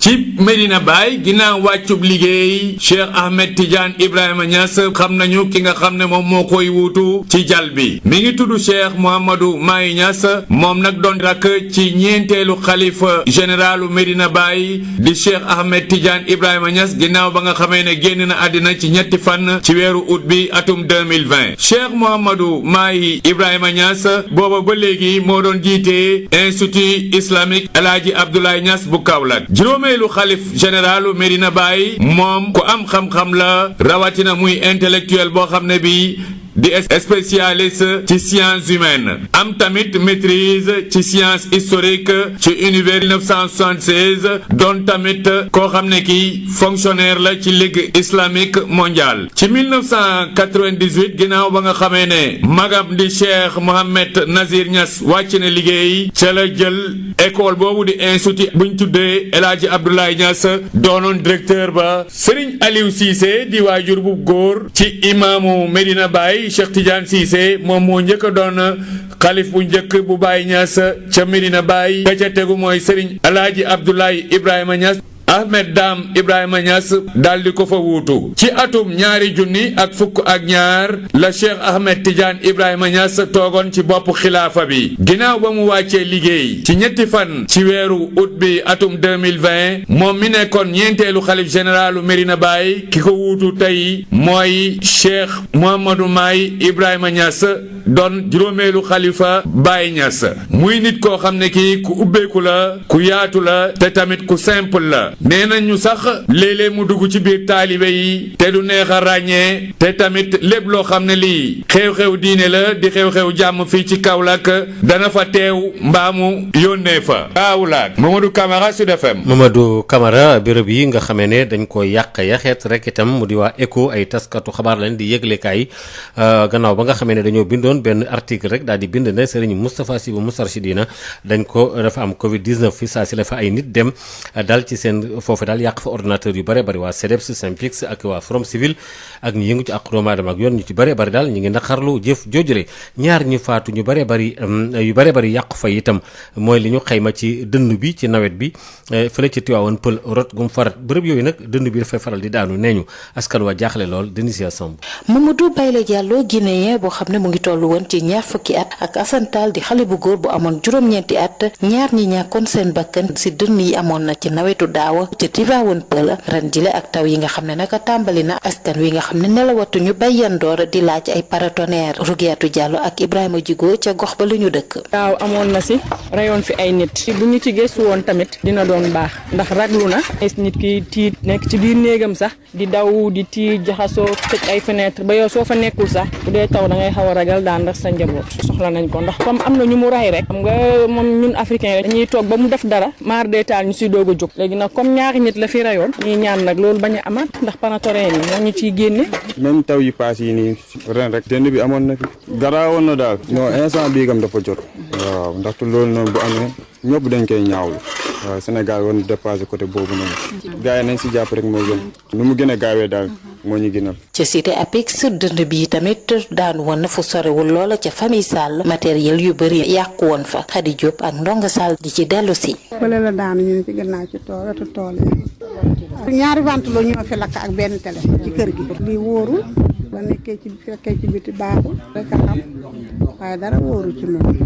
ci Medina Baye ginnaaw wàccub liggéey Cheikh Ahmed Tidiane Ibrahima Niass xam nañu ki nga xam ne moom moo koy wuutu ci jal bi mi ngi tudd Cheikh Mouhamadou Mahi Niass moom nag doon rakk ci ñeenteelu xalifa généralu Medina Baye di Cheikh Ahmed Tidiane Ibrahima Niass ginnaaw ba nga xamee ne génn na àddina ci ñetti fan ci weeru août bi atum 2020 Cheikh Mouhamadou Mahi Ibrahima Niass booba ba léegi moo doon jiite institut islamique El Hadji Abdoulaye Niass bu Kaolack meelu xalif généralu Medina Baye moom ku am xam-xam la rawatina muy intellectuel boo xam ne bi di spécialiste ci sciences humaines am tamit maîtrise ci science historique ci univers 1976 doon tamit koo xam ne kii fonctionnaire la ci ligue islamique mondiale ci 1998 ginnaaw ba nga xamee ne magam di Cheikh Mohamed Nazir Niass wàcc na liggéey ca la jël école boobu di institut buñ tuddee El Hadji Abdoulaye Niass doonoon directeur ba Serigne Aliou Cissé di waajur bu góor ci imaamu Medina Baye Cheikh Tidiane Cissé moom moo njëkk a doon xalif bu njëkk bu Baye Niass ca Medina Baye ka ca tegu mooy Serigne El Hadji Abdoulaye Ibrahima Niass Ahmed Dame Ibrahima Niass daal di ko fa wuutu ci atum 2012 la Cheikh Ahmed Tidiane Ibrahima Niass toogoon ci bopp xilaafa bi ginnaaw ba mu wàccee liggéey ci ñetti fan ci weeru août bi atum 2020 moom mi nekkoon ñeenteelu xalif généralu Medina Baye ki ko wuutu tey mooy Cheikh Mouhamadou Mahi Ibrahima Niass doon juróomeelu xalifa Baye Niass muy nit koo xam ne kii ku ubbeeku la ku yaatu la te tamit ku simple la nee nañu sax léeg-léeg mu dugg ci biir taalibe yi te du neex a ràññee te tamit lépp loo xam ne lii xew-xew diine la di xew-xew jàmm fii ci Kaolack dana fa teew mbaamu yónnee fa Kaolack Mamadou Camara Sud FM. Mamadou Camara béréb yi nga xamee ne dañ ko yàq yaxeet rek itam mu di waa ECHO ay taskatu xabaar lañ di yëglekaay gannaaw ba nga xamee ne dañoo bindoon benn article rek daal di bind ne Serigne Moustapha Sy bu Moustarchidina dañ ko dafa am Covid 19 fi saa si la fa ay nit dem dal ci seen foofu daal yàq fa ordinateur yu bare bari waa CDEPS Simpix ak waa Forum Civil ak ñu yëngu ci ak doomu aadama ak yoon ñu ci bare bari daal ñu ngi naqarlu jëf joojule ñaar ñu faatu ñu bare bari yàqu fa itam mooy li ñu xayma ci dënn bi ci nawet bi fële ci Tivaouane Pël rot gum farat bërëb yooyu nag dënn bi dafay faral di daanu nee ñu askan wa jaaxle lool Denisia Samb. Mamadou Bayla Diallo guinéen boo xam ne mu ngi tollu woon ci ñaar fukki at ak Assane Tall di xale bu góor bu amoon juróom-ñeenti at ñaar ñi ñàkkoon seen bakkan si dënn yi amoon na ci nawetu daaw ci Tivaouane Pël ren jile ak taw yi nga xam ne naka tàmbali na askan wi nga xam ne nelawatuñu bayyandoor di laaj ay paratonnerre Rougiatou Diallo ak Ibrahima Djigo ca gox ba lu ñu dëkk. daaw amoon na si rayoon fi ay nit bu ñu ci gëstu woon tamit dina doon baax ndax raglu na nit ki tiit nekk ci biir néegam sax di daw di tiit jaxasoo tëj ay fenêtre ba yow soo fa nekkul sax bu dee taw da ngay xaw a ragal daan ndax sa njaboot soxla nañ ko ndax comme am na ñu mu ray rek xam nga moom ñun africain rek dañuy toog ba mu def dara maar dee taal ñu si doog a jóg léegi nag comme ñaari nit la fi rayoon ñuy ñaan nag loolu bañ a amaat ndax paratonnerre yi moo ñu ciy génne. même taw yi paas yi nii ren rek dënd bi amoon na fi garaawoon na daal non instant bii kam dafa jot waaw ndaxte loolu noonu bu amee ñëpp dañ koy ñaawlu waaw Sénégal war na dépassé côté boobu noonu gars yi nañ si jàpp rek moo gën nu mu gën a gaawee daal moo ñu gënal. ca cité Apix dënd bi tamit daanu woon na fu sorewul loola ca famille Sall matériel yu bëri yàqu woon fa Khady Diop ak Ndonga Sall di ci dellu si. fële la daanu ñu ne ci gannaaw ci tool yi ñaari ventilo ñoo fi lakk ak benn télé ci kër gi. lii wóorul ba nekkee ci fekkee ci biti baaxul rek a xam waaye dara wóoru ci moom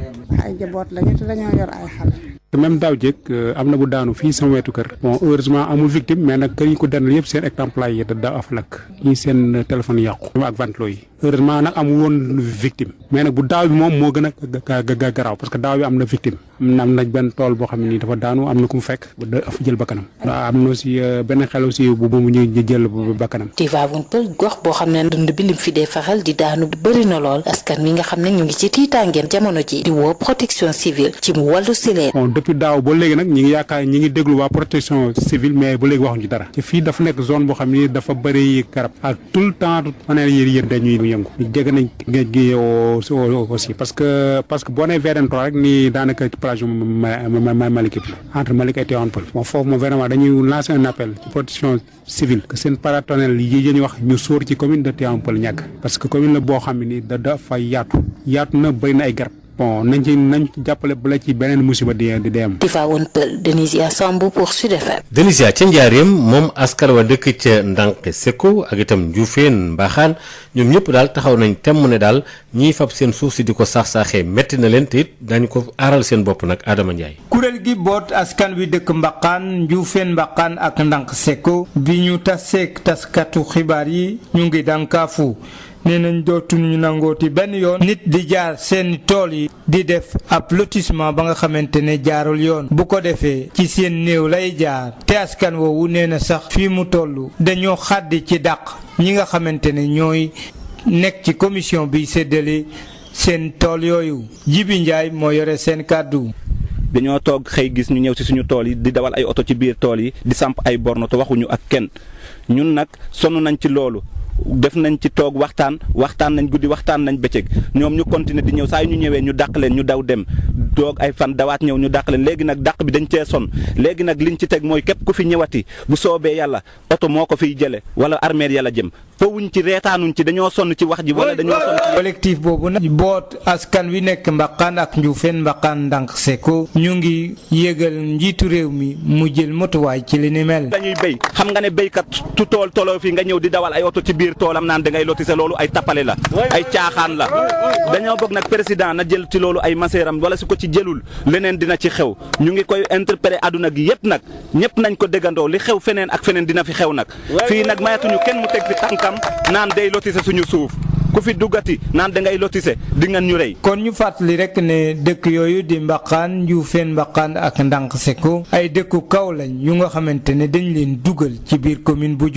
ay jaboot lañu te dañoo yor ay xale. même daaw jéeg am na bu daanu fii sama wetu kër bon heureusement amul victime mais nag kër yi ko dendal yëpp seen exemplaires yi da af lakk ñii seen téléphone yàqu ak ventilo yi heureusement nag amul woon victime mais nag bu daaw bi moom moo gën a garaaw parce que daaw bi am na victime am na benn tool boo xam ne nii dafa daanu am na ku mu fekk ba dafa jël bakkanam am na aussi benn xel aussi bu mu ñu jël bakkanam. Tivaouane Peulh gox boo xam ne dund bi lim fi dee faxal di daanu bëri na lool askan wi nga xam ne ñu ngi ci tiitaangeen jamono ji di woo protection civile ci mu wàllu si leen. depuis daaw ba léegi nag ñi ngi yaakaar ñi ngi déglu waa protection civile mais ba léegi waxuñu dara te fii dafa nekk zone boo xam ni dafa bëri garab ak tout le temps faneen yéen dañuy yëngu ñu jege nañ géej gi aussi parce que boo nee VDN 3 rek nii daanaka ci plage Malika bi entre Malika et Tivaouane Peulh bon foofu moom vraiment dañuy lancer un appel ci protection civile que seen paratonnerre yi ñu wax ñu sóor ci commune de Tivaouane Peulh ñàkk parce que commune la boo xam ni dafa yaatu na bëri na ay garab bon nañ ci jàppale bala ci beneen musiba di dem. Tivaouane Peulh Denisia Sambou pour Sud FM. Denisia ca Njaareem moom askan wa dëkk ca Ndank Sekko ak itam Njuufeen Mbaaxaan ñoom ñëpp daal taxaw nañ temm ne daal ñiy fab seen suuf si di ko saax-saaxee métti na leen te it dañu ko aaral seen bopp nag Adama Ndiaye. kuréel gi boot askan wi dëkk Mbaqaan Njuufeen Mbaqaan ak Ndank Sekko bi ñu taseeg taskatu xibaar yi ñu ngi dànkaafu nee nañ dootuñu nangooti benn yoon nit di jaar seeni tool yi di def ab lotissement ba nga xamante ne jaarul yoon bu ko defee ci seen néew lay jaar te askan woowu nee na sax fii mu toll dañoo xàddi ci dàq ñi nga xamante ne ñooy nekk ci commission bi séddale seen tool yooyu Jibi Njaay moo yore seen kàddu. dañoo toog xëy gis ñu ñëw ci suñu tool yi di dawal ay oto ci biir tool yi di samp ay borno te waxuñu ak kenn ñun nag sonn nañ ci loolu. def nañ ci toog waxtaan nañ guddi waxtaan nañ bëccëg ñoom ñu continuer di ñëw saa yu ñu ñëwee ñu dàq leen ñu daw dem doog ay fan dawaat ñëw ñu dàq leen léegi nag dàq bi dañ cee son léegi nag liñ ci teg mooy képp ku fi ñëwati bu soobee yàlla oto moo ko fiy jële wala armée yàlla jëm fowuñ ci reetaanuñ ci dañoo sonn ci wax ji wala dañoo sonn ci collectif boobu nag boot askan wi nekk Mbaqaan ak Njuufeen Mbaqaan Ndank Sekko ñu ngi yégal njiitu réew mi mu jël motuwaay ci li ni mel. dañuy béy xam nga ne béykat tu tooloo fi nga ñëw di dawal ay oto ci biir toolam naan da ngay lotissé loolu ay tappale la ay caaxaan la dañoo bëgg nag président na jël ci loolu ay maseeram wala su ko ci jëlul leneen dina ci xew ñu ngi koy interpellé àdduna gi yëpp nag ñëpp nañ ko déggandoo li xew feneen ak feneen dina fi xew nag fii nag mayatuñu kenn mu teg fi tànkam naan day lotissé suñu suuf ku fi duggati naan da ngay lotissé di ngeen ñu rey. kon ñu fàttali rek ne dëkk yooyu di Mbaqaan Njuufeen Mbaqaan ak Ndank Sekko ay dëkku kaw lañ yu nga xamante ne dañ leen dugal ci biir commune bu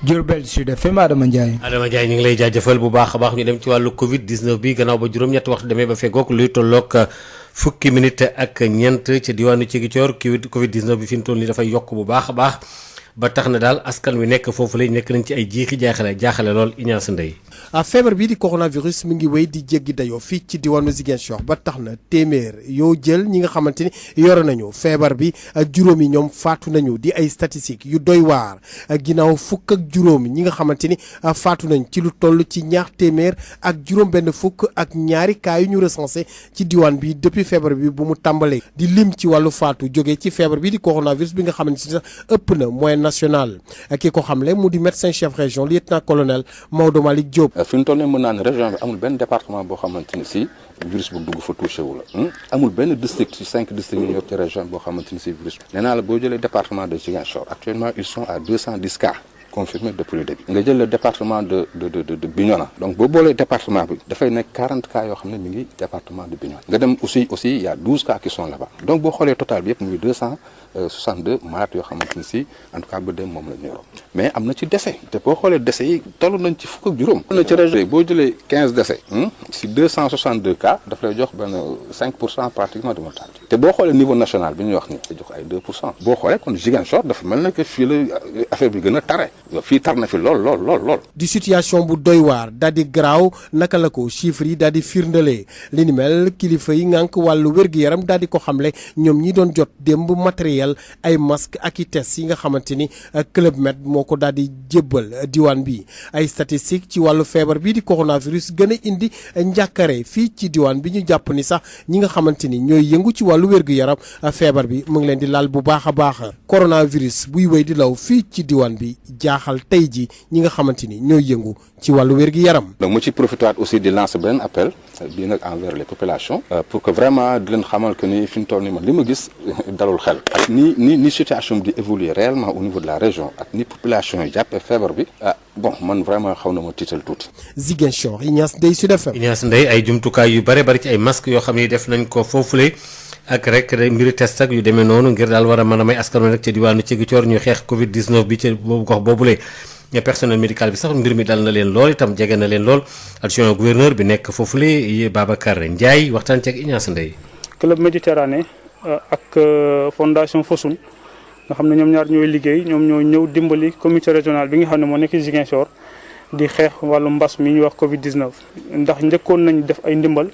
Diourbel Sud FM Adama Ndiaye. Adama Ndiaye ñu ngi lay jaajëfal bu baax a baax ñu dem ci wàllu Covid 19 bi gannaaw ba juróom-ñetti waxtu demee ba feggoog luy tolloog fukki minute ak ñeent ci diwaanu Ziguinchor Covid 19 bi fi mu toll nii dafay yokk bu baax a baax ba tax na daal askan wi nekk foofu lay nekk nañ ci ay jiixi jaaxale lool Ignace Ndeye. feebar bii di coronavirus mi ngi wéy di jéggi dayoo fii ci diwaanu Ziguinchor ba tax na téeméer yoo jël ñi nga xamante ni yore nañu feebar bi juróomi ñoom faatu nañu di ay statistiques yu doy waar ginnaaw fukk ak juróomi ñi nga xamante ni faatu nañ ci lu toll ci ñaar téeméer ak juróom benn fukk ak ñaari cas yu ñu recensé ci diwaan bi depuis feebar bi bu mu tàmbalee di lim ci wàllu faatu jóge ci feebar bi di coronavirus bi nga xamante ni sax ëpp na moyenne nationale ki ko xamle mu di médecin chef région lieutenant colonel Maodo Malick Diop. fi mu toll nii mën naa ne région bi amul benn département boo xamante ni si virus bu dugg fa touché wu la amul benn district ci 5 districts yu ñor ci région boo xamante ni si virus bi nee naa la boo jëlee département de Ziguinchor actuellement ils sont à 210 cas confirmés depuis le début nga jël le département de Bignona donc boo boolee département bi dafay nekk 40 cas yoo xam ne mi ngi département de Bignona nga dem aussi il y a 12 cas qui sont là-bas donc boo xoolee total bi yëpp muy 262 malades yoo xamante ni si en tout cas ba dem moom la ñu yoroon mais am na ci décès te boo xoolee décès yi toll nañ ci fukk ak juróom. am na ci région boo jëlee 15 décès si 262 cas daf lay jox benn 5% pratiquement de mortalité te boo xoolee niveau national bi ñuy wax nii day jox ay 2%. boo xoolee kon Ziguinchor dafa mel ne que fii la affaire bi gën a tare fii tar na fi lool. di situation bu doy waar daal di garaaw naka la ko chiffres yi daal di firndalee li ni mel kilifa yi ngànk wàllu wér-gu-yaram daal di ko xamle ñoom ñi doon jot démb matériel ay masque ak i test yi nga xamante ni Club Med moo ko daal di jébbal diwaan bi ay statistique ci wàllu feebar bi di coronavirus gën a indi njàkkare fii ci diwaan bi ñu jàpp ni sax ñi nga xamante ni ñooy yëngu ci wàllu wér-gu-yaram feebar bi mu ngi leen di laal bu baax a baax coronavirus buy wéy di law fii ci diwaan bi jaaxal tey ji ñi nga xamante ni ñooy yëngu ci wàllu wér-gu-yaram. donc mu ci profité aussi di lancer benn appel bii nag envers les populations pour que vraiment di leen xamal que ni fi ñu toll nii man li ma gis dalul xel ak ni situation bi di évoluer réellement au niveau de la région ak ni population yi jàppee feebar bi bon man vraiment xaw na ma tiital tuuti. Ziguinchor Ignace Ndeye Sud FM. Ignace Ndeye ay jumtukaay yu bare bari ci ay masques yoo xam ne def nañ ko foofule ak rek mbiri test ak yu demee noonu ngir daal war a mën a may askan wi rek ca diwaanu Ziguinchor ñu xeex Covid 19 bi ca boobu gox boobule. personnel médical bi sax mbir mi dal na leen lool itam jege na leen lool adjoint gouverneur bi nekk foofule Babacar Ndiaye waxtaan ci ak Ignace Ndeye. Club Méditerranée ak fondation Fosun nga xam ne ñoom ñaar ñooy liggéey ñoom ñoo ñëw dimbali comité régional bi nga xam ne moo nekk Ziguinchor di xeex wàllu mbas mi ñuy wax Covid 19. ndax njëkkoon nañ def ay ndimbal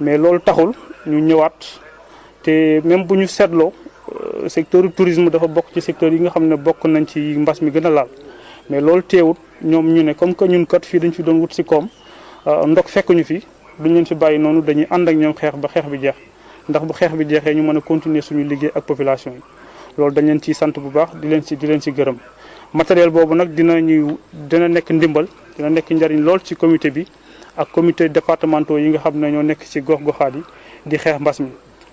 mais loolu taxul ñu ñëwaat te même bu ñu seetloo secteur tourisme dafa bokk ci secteur yi nga xam ne bokk nañ ci mbas mi gën a laal. mais loolu teewut ñoom ñu ne comme que ñun kat fii dañ fi doon wut si koom ndok fekkuñu fi duñ leen fi bàyyi noonu dañuy ànd ak ñoom xeex ba xeex bi jeex ndax bu xeex bi jeexee ñu mën a continuer suñu liggéey ak population yi loolu dañ leen ciy sant bu baax di leen si gërëm matériel boobu nag dina nekk ndimbal dina nekk njariñ lool ci comité bi ak comité départementaux yi nga xam ne ñoo nekk ci gox-goxaat yi di xeex mbas mi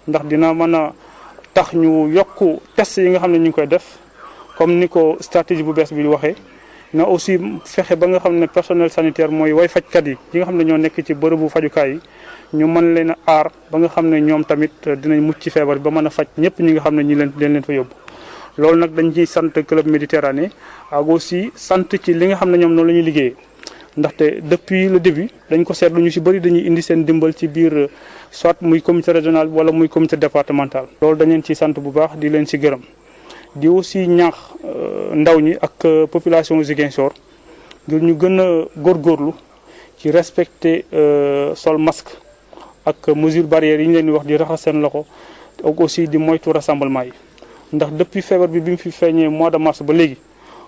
ndax dina mën a tax ñu yokku test yi nga xam ne ñu ngi koy def comme ni ko stratégie bu bees bi waxee na aussi fexe ba nga xam ne personnel sanitaire mooy way fajkat yi nga xam ne ñoo nekk ci bërëbu fajukaay yi ñu mën leen a aar ba nga xam ne ñoom tamit dinañ mucc ci feebar ba mën a faj ñëpp ñi nga xam ne ñi leen fa yóbbu loolu nag dañ ciy sant Club Méditerranée ak aussi sant ci li nga xam ne ñoom noonu la ñuy liggéeyee ndaxte depuis le début dañ ko seetlu ñu ci bëri dañuy indi seen dimbal ci biir soit muy comité régional wala muy comité départemental loolu dañ leen ciy sant bu baax di leen ci gërëm di aussi ñaax ndaw ñi ak population Ziguinchor ngir ñu gën a góorgóorlu ci respecter sol masque ak mesure barrière yi ñu leen di wax di raxas seen loxo ak aussi di moytu rassemblement yi ndax depuis feebar bi mu fi feeñee mois de mars ba léegi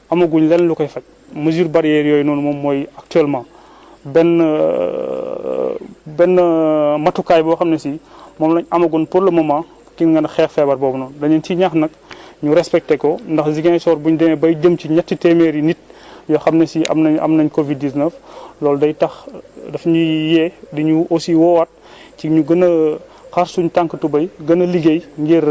amaguñ lenn lu koy faj mesure barrière yooyu noonu moom mooy actuellement benn matukaay boo xam ne si moom lañ amagoon pour le moment ki nga a xeex feebar boobu noonu dañu ci ñaax nag ñu respecté ko ndax Ziguinchor bu ñu demee bay jëm ci 3 téeméeri nit yoo xam ne si am nañ Covid 19 loolu day tax daf ñuy yee di ñu aussi woowaat ci ñu gën a xaar suñ tànk tubéy gën a liggéey ngir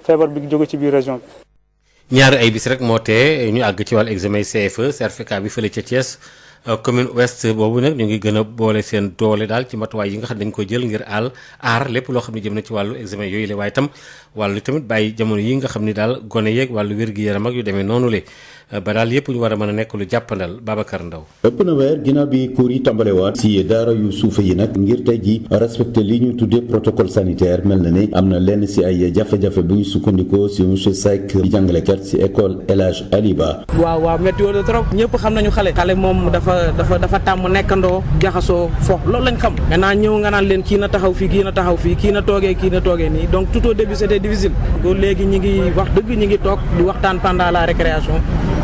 feebar bi jóge ci biir région bi. ñaari ay bis rek moo tee ñu àgg ci wàllu examen CFE certificat bi fële ca Thiès commune ouest boobu nag ñu ngi gën a boole seen doole daal ci matuwaay yi nga xam ne dañ koy jël ngir aar lépp loo xam ne jëm na ci wàllu examen yooyu la waaye itam wàllu tamit bàyyi jamono yi nga xam ni daal gone yeeg wàllu wér-gi-yaram ak yu demee noonu le ba daal yëpp ñu war a mën a nekk lu jàppandal Babacar Ndaw ëpp na weer ginnaaw bi cours yi tàmbalewaat si daara yu suufe yi nag ngir tey ji respecté li ñu tuddee protocole sanitaire mel na ni am na lenn si ay jafe-jafe bu ñu sukkandikoo si monsieur Seck di jàngalekat si école El Hadj Aliba. waaw météo de trop ñëpp xam nañu xale moom dafa tàmm nekkandoo jaxasoo fo loolu lañ xam maintenant ñëw nga naan leen kii na taxaw fii kii na taxaw fii kii na toogee nii donc tout au début c'était difficile ko léegi ñi ngi wax dëgg ñi ngi toog di waxtaan pendant la récréation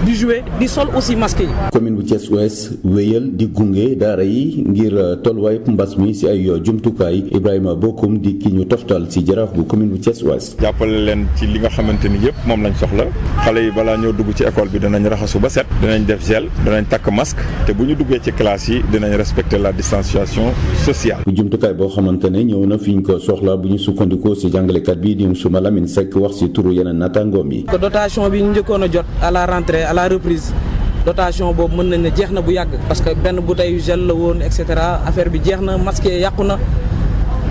di jouer di sol aussi masque yi. commune bu Thiès Ouest wéyal di gunge daara yi ngir tolluwaay mbas mi si ay jumtukaay Ibrahima Bokoum di ki ñu toftal si jaraaf bu commune bu Thiès Ouest. jàppale leen ci li nga xamante ni yëpp moom lañ soxla xale yi balaa ñoo dugg ci école bi danañ raxasu ba set danañ def gel danañ takk masque te bu ñu duggee ci classe yi dinañ respecter la distanciation sociale. jumtukaay boo xamante ne ñëw na fi ñu ko soxla bu ñu sukkandikoo si jàngalekat bi di Souma Lamine Seck wax si turu yeneen naataangoom yi. dotation bi ñu njëkkoon a jot à la rentrée à la reprise dotation boobu mën nañ ne jeex na bu yàgg parce que benn bouteille gel la woon et cetera affaire bi jeex na masque yàqu na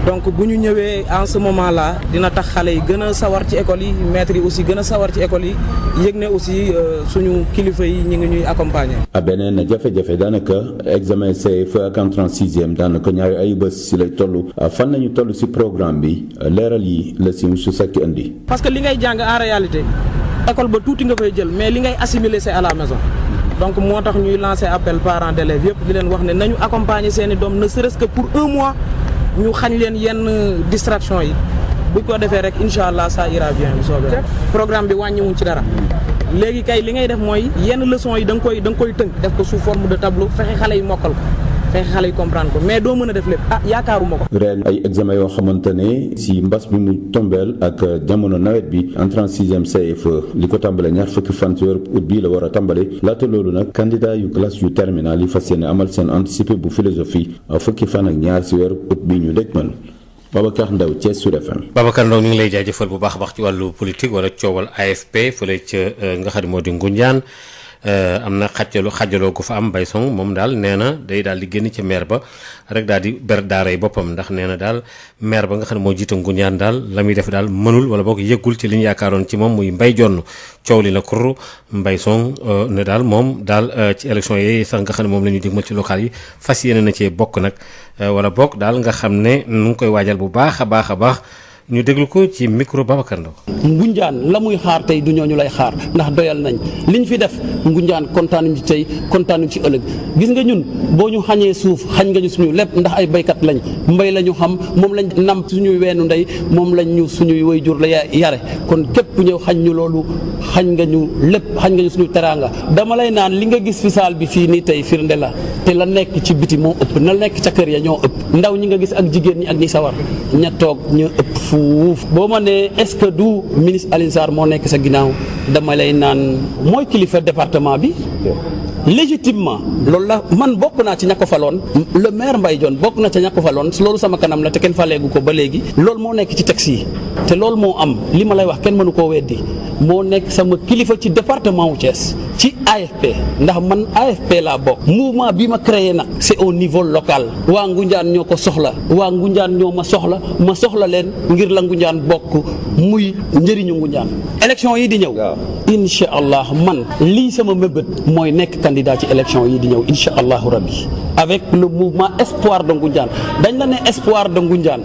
donc bu ñu ñëwee en ce moment là dina tax xale yi gën a sawar ci école yi maîtres yi aussi gën a sawar ci école yi yëg ne aussi suñu kilifa yi ñu ngi ñuy accompagner. beneen jafe-jafe daanaka examen CFEE ak entrée en sixième daanaka ñaari ay bés si lay toll fan nañu toll si programme bi leeral yi la si monsieur Seck indi. parce que li ngay jàng en réalité école ba tuuti nga fay jël mais li ngay assimiler c'est à la maison donc moo tax ñuy lancer appel parents d'élèves yëpp di leen wax ne nañu accompagner seeni doom ne serait-ce que pour 1 mois ñu xañ leen yenn distraction yi buñ ko defee rek incha allah ça ira bien bu soobee programme bi wàññiwuñ ci dara léegi kay li ngay def mooy yenn leçons yi da nga koy tënk def ko sous forme de tableau fexe xale yi mokkal ko fexe xale yi comprendre ko mais doo mën a def lépp yaakaaruma ko. ren ay examen yoo xamante ne si mbas bi mu tombeel ak jamono nawet bi entrée en 6e CFE li ko tàmbale ñaar fukki fan ci weeru août bi la war a tàmbale laata loolu nag candidat yu classe yu terminal yi fas yéene amal seen anticipé bu philosophie fukki fan ak ñaar si weeru août bi ñu dégmal. Babacar Ndaw Thiès Sud FM. Babacar Ndaw ñu ngi lay jaajëfal bu baax a baax ci wàllu politique wala coowal AFP fële ca nga xam ne moo di Ngoundiane am na xajaloo gu fa am Mbaye Song moom daal nee na day daal di génn ci maire ba rek daal di ber daaray boppam ndax nee na daal maire ba nga xam ne moo jiite Ngoundiane daal la muy def daal mënul wala boog yëggul ci li ñu yaakaaroon ci moom muy Mbaye Jonn coow li na kur Mbaye Song ne daal moom daal ci élection yi sax nga xam ne moom la ñu dégmal ci local yi fas yéene na cee bokk nag wala bokk daal nga xam ne nu ngi koy waajal bu baax a baax a baax ñu déglu ko ci micro Babacar Ndaw. Ngoundiane la muy xaar tey du ñooñu lay xaar ndax doyal nañ liñ fi def Ngoundiane kontaanuñ ci tey kontaanuñ ci ëllëg gis nga ñun boo ñu xañee suuf xañ nga ñu suñu lépp ndax ay baykat lañ mbay la ñu xam moom lañ nam suñuy weenu ndey moom lañ ñu suñuy waajur la yare kon képp ñëw xañ ñu loolu xañ nga ñu lépp xañ nga ñu suñu teraanga dama lay naan li nga gis fi saal bi fii nii tey firnde la te la nekk ci biti moo ëpp na nekk ca kër ya ñoo ëpp ndaw ñi nga gis ak jigéen ñi ak ñi sawar ña toog ñoo ëpp fuuf boo ma nee est-ce que du ministre Alioune Sarr moo nekk sa ginnaaw dama lay naan mooy kilifa département bi légitimement loolu la man bokk naa ci ña ko faloon le maire Mbaye Dione bokk na ca ña ko faloon loolu sama kanam la te kenn faleegu ko ba léegi loolu moo nekk ci texte yi te loolu moo am li ma lay wax kenn mënu koo weddi moo nekk sama kilifa ci département wu Thiès ci AFP ndax man AFP laa bokk mouvement bi ma créé nag c'est au niveau local waa Ngoundiane ñoo ko soxla waa Ngoundiane ñoo ma soxla leen ngir la Ngoundiane bokk muy njëriñu Ngoundiane élection yi di ñëw incha allah man lii sama mébét mooy nekk candidat ci élection yi di ñëw incha allahu rabbi avec le mouvement espoir de Ngoundiane dañ la ne espoir de Ngoundiane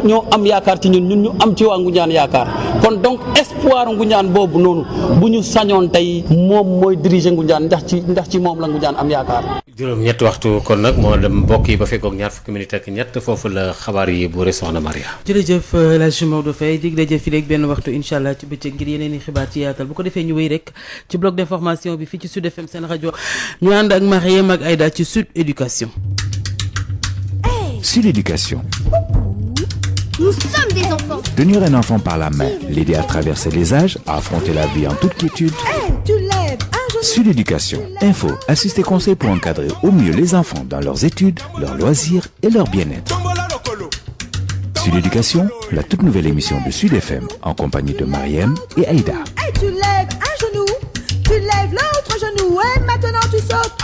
ñoo am yaakaar ci ñun ñu am ci waa Ngoundiane yaakaar kon donc espoir Ngoundiane boobu noonu bu ñu sañoon tey moom mooy diriger Ngoundiane ndax ci moom la Ngoundiane am yaakaar. juróom-ñetti waxtu kon nag moo dem mbokk yi ba fekkoog ñaar fukki minute ak ñett foofu la xabaar yi boore soxna Maria. jërëjëf El Hadj Maodo Faye dig daje fii léegi benn waxtu incha allah ci bëccëg ngir yeneen i xibaar ci yaatal bu ko defee ñu wéy rek ci bloc d'information bi fii ci Sud FM seen rajo ñu ànd ak Mariem ak Aïda ci Sud Éducation. Sud Éducation. Nous sommes des enfants. Tenir un enfant par la main, l'aider à traverser les âges, à affronter la vie en toute quiétude. Tu lèves un genou. Sud Éducation. Info, assist et conseils pour encadrer au mieux les enfants dans leurs études, leurs loisirs et leur bien-être. Sud Éducation, la toute nouvelle émission de Sud FM en compagnie de Mariem et Aïda. Tu lèves un genou, tu lèves l'autre genou et maintenant tu sautes.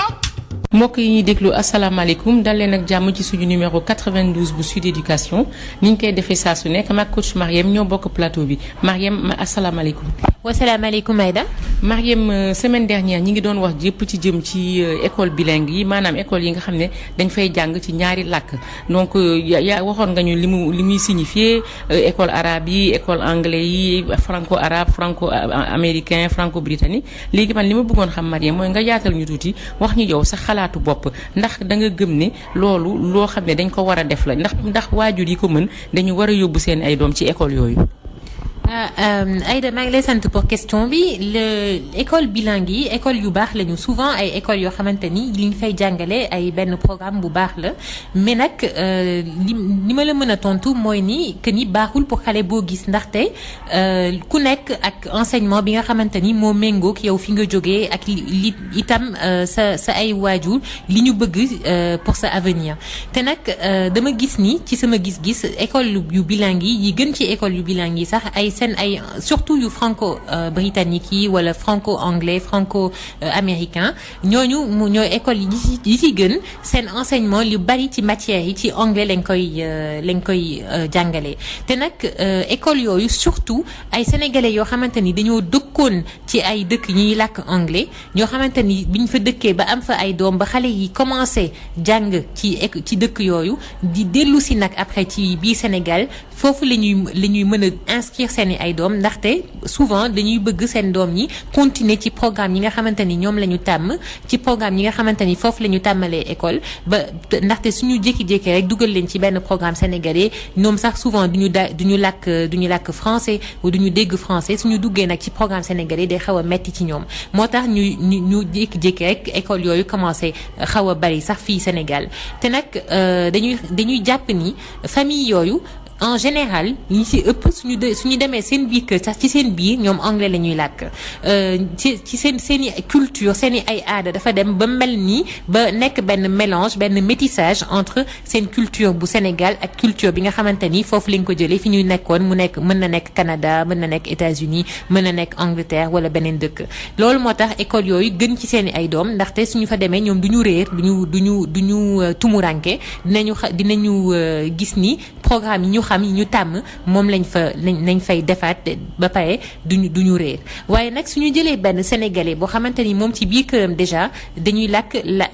mbokk yi ñuy déglu asalaamaaleykum dal leen ak jàmm ci suñu numéro 92 bu Sud Éducation ni ñu koy defee saa su nekk mag coach Mariem ñoo bokk plateau bi Mariem asalaamaaleykum. wasalaamaaleykum Aïda. Mariem semaine dernière ñi ngi doon wax jëpp ci jëm ci école bilingue yi maanaam école yi nga xam ne dañ fay jàng ci ñaari làkk donc yaa waxoon nga ñu li muy signifier école arabe yi école anglais yi franco arabe franco américain franco britannique léegi man li ma bëggoon xam Mariem mooy nga yaatal ñu tuuti wax ñu yow sa xalaatu bopp ndax da nga gëm ne loolu loo xam ne dañ ko war a def la ndax waajur yi ko mën dañu war a yóbbu seen ay doom ci école yooyu. Aïda maa ngi lay sant pour question bi école bilingue yi école yu baax lañu souvent ay école yoo xamante ni li ñu fay jàngale ay benn programme bu baax la mais nag li ma la mën a tontu mooy ni que ni baaxul pour xale boo gis ndaxte ku nekk ak enseignement bi nga xamante ni moo méngoog yow fi nga jógee ak li itam sa ay waajur li ñu bëgg pour sa avenir te nag dama gis ni ci sama gis-gis école yu bilingue yi gën ci école yu bilingue yi sax seen ay surtout yu franco britannique yi wala franco anglais franco américain ñooy école yi ci gën seen enseignement lu bari ci matière yi ci anglais lañ koy jàngale te nag école yooyu surtout ay sénégalais yoo xamante ni dañoo dëkkoon ci ay dëkk ñuy làkk anglais ñoo xamante ni biñ fa dëkkee ba am fa ay doom ba xale yi commencé jàng ci dëkk yooyu di dellu si nag après ci biir Sénégal foofu la ñuy mën a inscrire seen seen i ay doom ndaxte souvent dañuy bëgg seen doom ñi continuer ci programme yi nga xamante ni ñoom la ñu tàmm ci programme yi nga xamante ni foofu la ñu tàmmalee école ba ndaxte suñu jékki-jékki rek dugal leen ci benn programme sénégalais ñoom sax souvent duñu làkk français ou duñu dégg français suñu duggee nag ci programme sénégalais day xaw a metti ci ñoom moo tax ñu jékki-jékki rek école yooyu commencé xaw a bari sax fii Sénégal te nag dañuy jàpp ni famille yooyu en général ñi ci ëpp suñu demee seen biir kër sax ci seen biir ñoom anglais la ñuy làkk ci seen i culture seen i ay aada dafa dem ba mel nii ba nekk benn mélange benn métissage entre seen culture bu Sénégal ak culture bi nga xamante ni foofu lañ ko jëlee fi ñuy nekkoon mën na nekk Canada mën na nekk États-Unis mën na nekk Angleterre wala beneen dëkk loolu moo tax école yooyu gën ci seen i ay doom ndaxte suñu fa demee ñoom duñu réer duñu tumuranke dinañu gis ni programme yi ñu xam yi ñu tàmm moom lañ fay defaat ba pare duñu réer waaye nag suñu jëlee benn sénégalais boo xamante ni moom ci biir këram déjà dañuy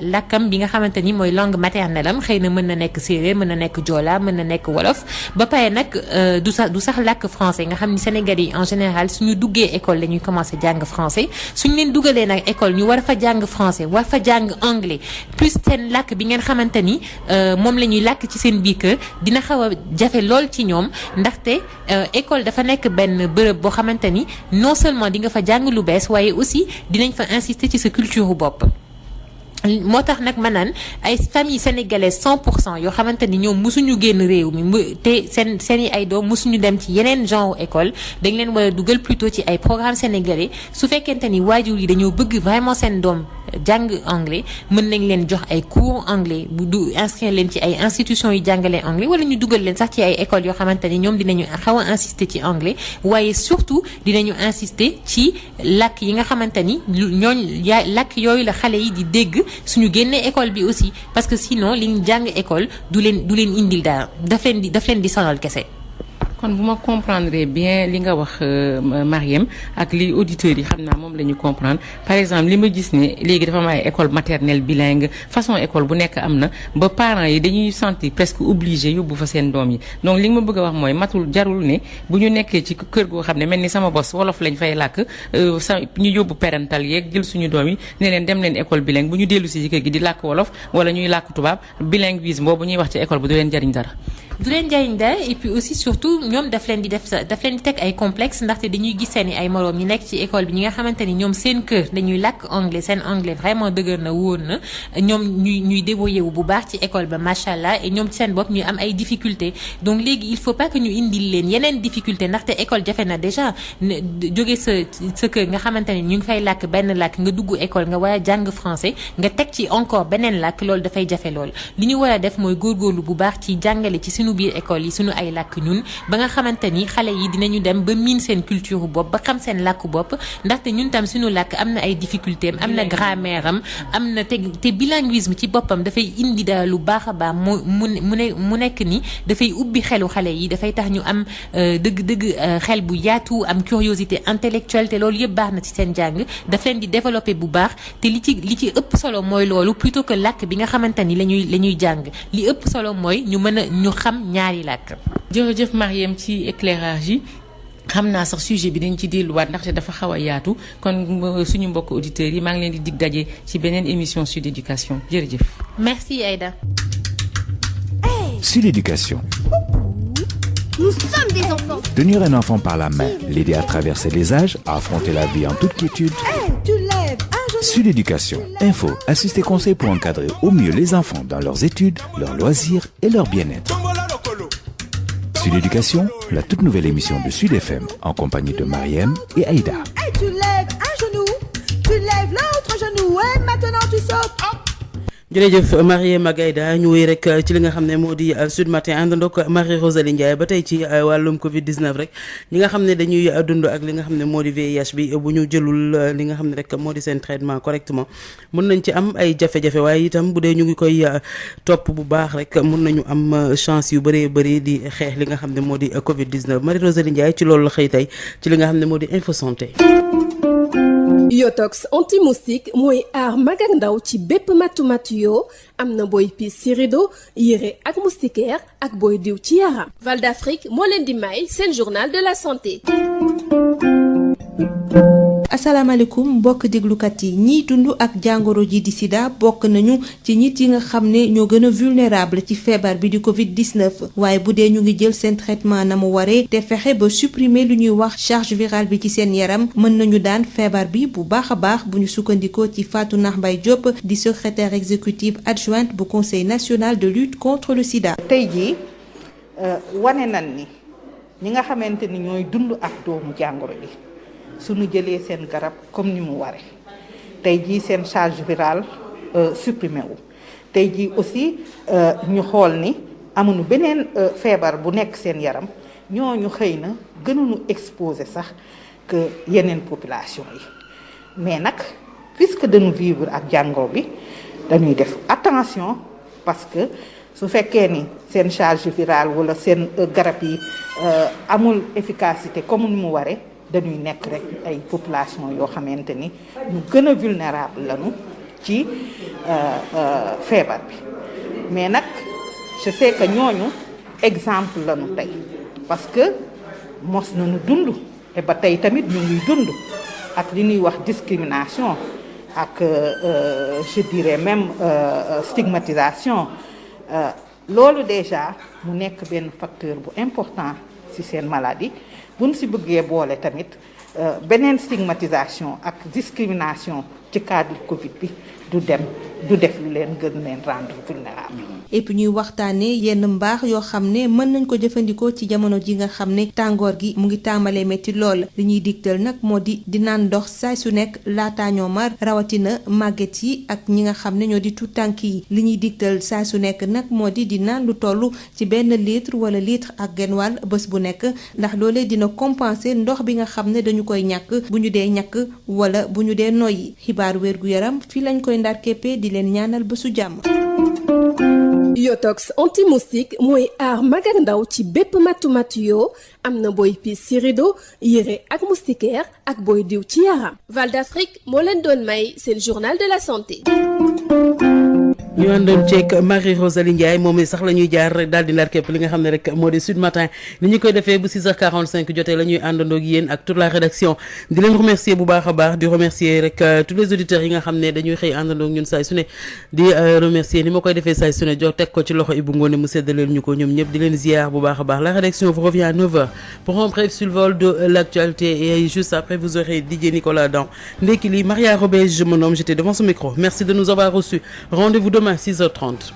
làkkam bi nga xamante ni mooy langue maternelle am xëy na mën na nekk séeréer mën na nekk joola mën na nekk wolof ba pare nag du sax làkk français nga xam ni sénégalais yi en général suñu duggee école la ñuy commencé jàng français suñu leen dugalee nag école ñu war a fa jàng français war fa jàng anglais plus seen làkk bi ngeen xamante ni moom la ñuy làkk ci seen biir kër dina xaw a jafe lool ci ñoom ndaxte école dafa nekk benn bërëb boo xamante ni non seulement di nga fa jàng lu bees waaye aussi dinañ fa insister ci sa culture bopp. moo tax nag ma naan ay famille sénégalaise 100% yoo xamante ni ñoom mosuñu génn réew mi te seen i ay doom mosuñu dem ci yeneen genre école dañ leen war a dugal plutôt ci ay programme sénégalais su fekkente ni waajur yi dañoo bëgg vraiment seen doom jàng anglais mën nañ leen jox ay cours anglais du inscrire leen ci ay institutions yu jàngalee anglais wala ñu dugal leen sax ci ay écoles yoo xamante ni ñoom dinañu xaw a insister ci anglais waaye surtout dinañu insister ci làkk yi nga xamante ni làkk yooyu la xale yi di dégg suñu génnee école bi aussi parce que sinon li ñu jàng école du leen indil dara daf leen di sonal kese. kon bu ma comprendre bien li nga wax Mariam ak li auditeurs yi xam naa moom la ñu comprendre par exemple li ma gis ne léegi dafa am ay école maternelle bilingue façon école bu nekk am na ba parents yi dañuy sentir presque obligé yóbbu fa seen doom yi donc li nga ma bëgg a wax mooy matul jarul ne bu ñu nekkee ci kër goo xam ne mel ni sama bos wolof lañ fay làkk ñu yóbbu parental yeeg jël suñu doom yi ne leen dem leen école bilingue bu ñu dellu si ci kër gi di làkk wolof wala ñuy làkk tubaab bilinguisme boobu ñuy wax ci école bi du leen jariñ dara. du leen jariñ dara et puis aussi surtout ñoom daf leen di teg ay complexe ndaxte dañuy gis seen i ay moroom ñi nekk ci école bi ñi nga xamante ni ñoom seen kër dañuy làkk anglais seen anglais vraiment dëgër na wóor na ñoom ñuy débrouiller wu bu baax ci école ba macha allah et ñoom ci seen bopp ñuy am ay difficultés donc léegi il faut pas que ñu indil leen yeneen difficulté ndaxte école jafe na déjà jóge sa kër nga xamante ni ñu ngi fay làkk benn làkk nga dugg école nga war a jàng français nga teg ci encore beneen làkk loolu dafay jafe lool li ñu war a def mooy góorgóorlu bu baax ci jàngale ci suñu biir école yi suñu ay làkk ñun ba nga xamante ni xale yi dinañu dem ba miin seen culture bopp ba xam seen làkk bopp ndaxte ñun tam suñu làkk am na ay difficulté am na grammaire am na te bilinguisme ci boppam dafay indi dara lu baax a baax mu nekk ni dafay ubbi xelu xale yi dafay tax ñu am dëgg xel bu yaatu am curiosité intellectuelle te loolu yëpp baax na ci seen jàng daf leen di développer bu baax te li ci ëpp solo mooy loolu plutôt que làkk bi nga xamante ni la ñuy jàng li ëpp solo mooy ñu xam ñaari làkk. jërëjëf Mariam ci éclairage yi xam naa sax sujet bi dañ ci delluwaat ndaxte dafa xaw a yaatu kon suñu mbokk auditeurs yi maa ngi leen di dig daje ci beneen émission Sud Éducation jërëjëf. merci Aïda. Sud Éducation. Nous sommes des enfants. Tenir un enfant par la main, l'aider à traverser les âges, à affronter la vie en toute quiétude. Tu lèves un genou. Sud Éducation. Info, assister conseil pour encadrer au mieux les enfants dans leurs études, leurs loisirs et leur bien-être. Sud Éducation, la toute nouvelle émission de Sud FM en compagnie de Mariam et Aïda. Tu lèves un genou, tu lèves l'autre genou et maintenant tu sautes. jërëjëf Mariam ak Aïda ñu wéy rek ci li nga xam ne moo di Sud Matin àndandoo ak Marie Rosalie Ndiaye ba tey ci wàllum Covid 19 rek ñi nga xam ne dañuy dund ak li nga xam ne moo di VIH bi bu ñu jëlul li nga xam ne rek moo di seen traitement correctement mën nañ ci am ay jafe-jafe waaye itam bu dee ñu ngi koy topp bu baax rek mën nañu am chance yu bëree bëri di xeex li nga xam ne moo di Covid 19 Marie Rosalie Ndiaye ci loolu la xëy tey ci li nga xam ne moo di Info Santé. yotox anti-moustique mooy aar mag ak ndaw ci bépp matu-matu yoo am na booy piis ci rideau yére ak moustiquaire ak booy diw ci yaram. Val d'Afrique moo leen di may seen journal de la santé. asalaamaaleykum mbokk déglukat yi ñiy dund ak jàngoro ji di sida bokk nañu ci nit yi nga xam ne ñoo gën a vulnérable ci feebar bi di Covid-19 waaye bu dee ñu ngi jël seen traitement na mu waree te fexe ba supprimer lu ñuy wax charge virale bi ci seen yaram mën nañu daan feebar bi bu baax a baax bu ñu sukkandikoo ci Fatou Nakh Mbaye Diop di secrétaire exécutive adjointe bu conseil national de lutte contre le sida. tey jii wane nañ ni ñi nga xamante ni ñooy dund ak doomu jàngoro bi. suñu jëlee seen garab comme ni mu ware tey jii seen charge virale supprimé wu tey jii aussi ñu xool ni amuñu beneen feebar bu nekk seen yaram ñooñu xëy na gënuñu exposé sax que yeneen population yi mais nag puisque dañu vivre ak jàngoro bi dañuy def attention parce que su fekkee ni seen charge virale wala seen garab yi amul efficacité comme ni mu ware dañuy nekk rek ay population yoo xamante ni ñu gën a vulnérable lañu ci feebar bi mais nag je sais que ñooñu exemple lañu tey parce que mos nañu dund te ba tey tamit ñu ngi dund ak li ñuy wax discrimination ak je dirais même stigmatisation loolu déjà mu nekk benn facteur bu important ci seen maladie buñ si bëggee boole tamit beneen stigmatisation ak discrimination ci cadre Covid bi du def lu leen gën leen rendre vulnérable. et puis ñuy waxtaanee yenn mbaax yoo xam ne mën nañ ko jëfandikoo ci jamono ji nga xam ne tàngoor gi mu ngi tàmbalee métti lool li ñuy digtal nag moo di naan ndox saay su nekk laataa ñoo mar rawatina màgget yi ak ñi nga xam ne ñoo di tuut tànk yi li ñuy digtal saay su nekk nag moo di naan lu toll ci benn litre wala litre ak genn wàll bés bu nekk ndax loolee dina compenser ndox bi nga xam ne dañu koy ñàkk bu ñu dee ñàkk wala bu ñu dee noyyi xibaaru wérgu yaram fii lañ koy ndar képpee di leen ñaanal bésu jàmm. yotox anti-moustique mooy aar mag ak ndaw ci bépp matu-matu yoo am na booy piis ci rideau yére ak moustiquaire ak booy diw ci yaram. Val d'Afrique moo leen doon may seen journal de la santé. ñu àndoon ceeg Marie Rosalie Ndiaye moom i sax la ñuy jaar rek daal di ndar képp li nga xam ne rek moo di Sud Matin ni ñu koy defee bu 6h45 jotee la ñuy àndandoo ak yéen ak toute la rédaction di leen remercier bu baax a baax di remercier rek tous les auditeurs yi nga xam ne dañuy xëy àndandoo ak ñun saay su ne di remercier ni ma koy defee saay su ne jox teg ko ci loxo Ibou Ngone mu séddaleel ñu ko ñoom ñëpp di leen ziar bu baax a baax la rédaction vous revient à 9h pour un bref survol de l'actualité et juste après vous aurez DJ Nicolas Dan ndekki li Maria Robert je me nomme j'étais devant ce micro merci de nous avoir reçus rendez-vous demain 6h30.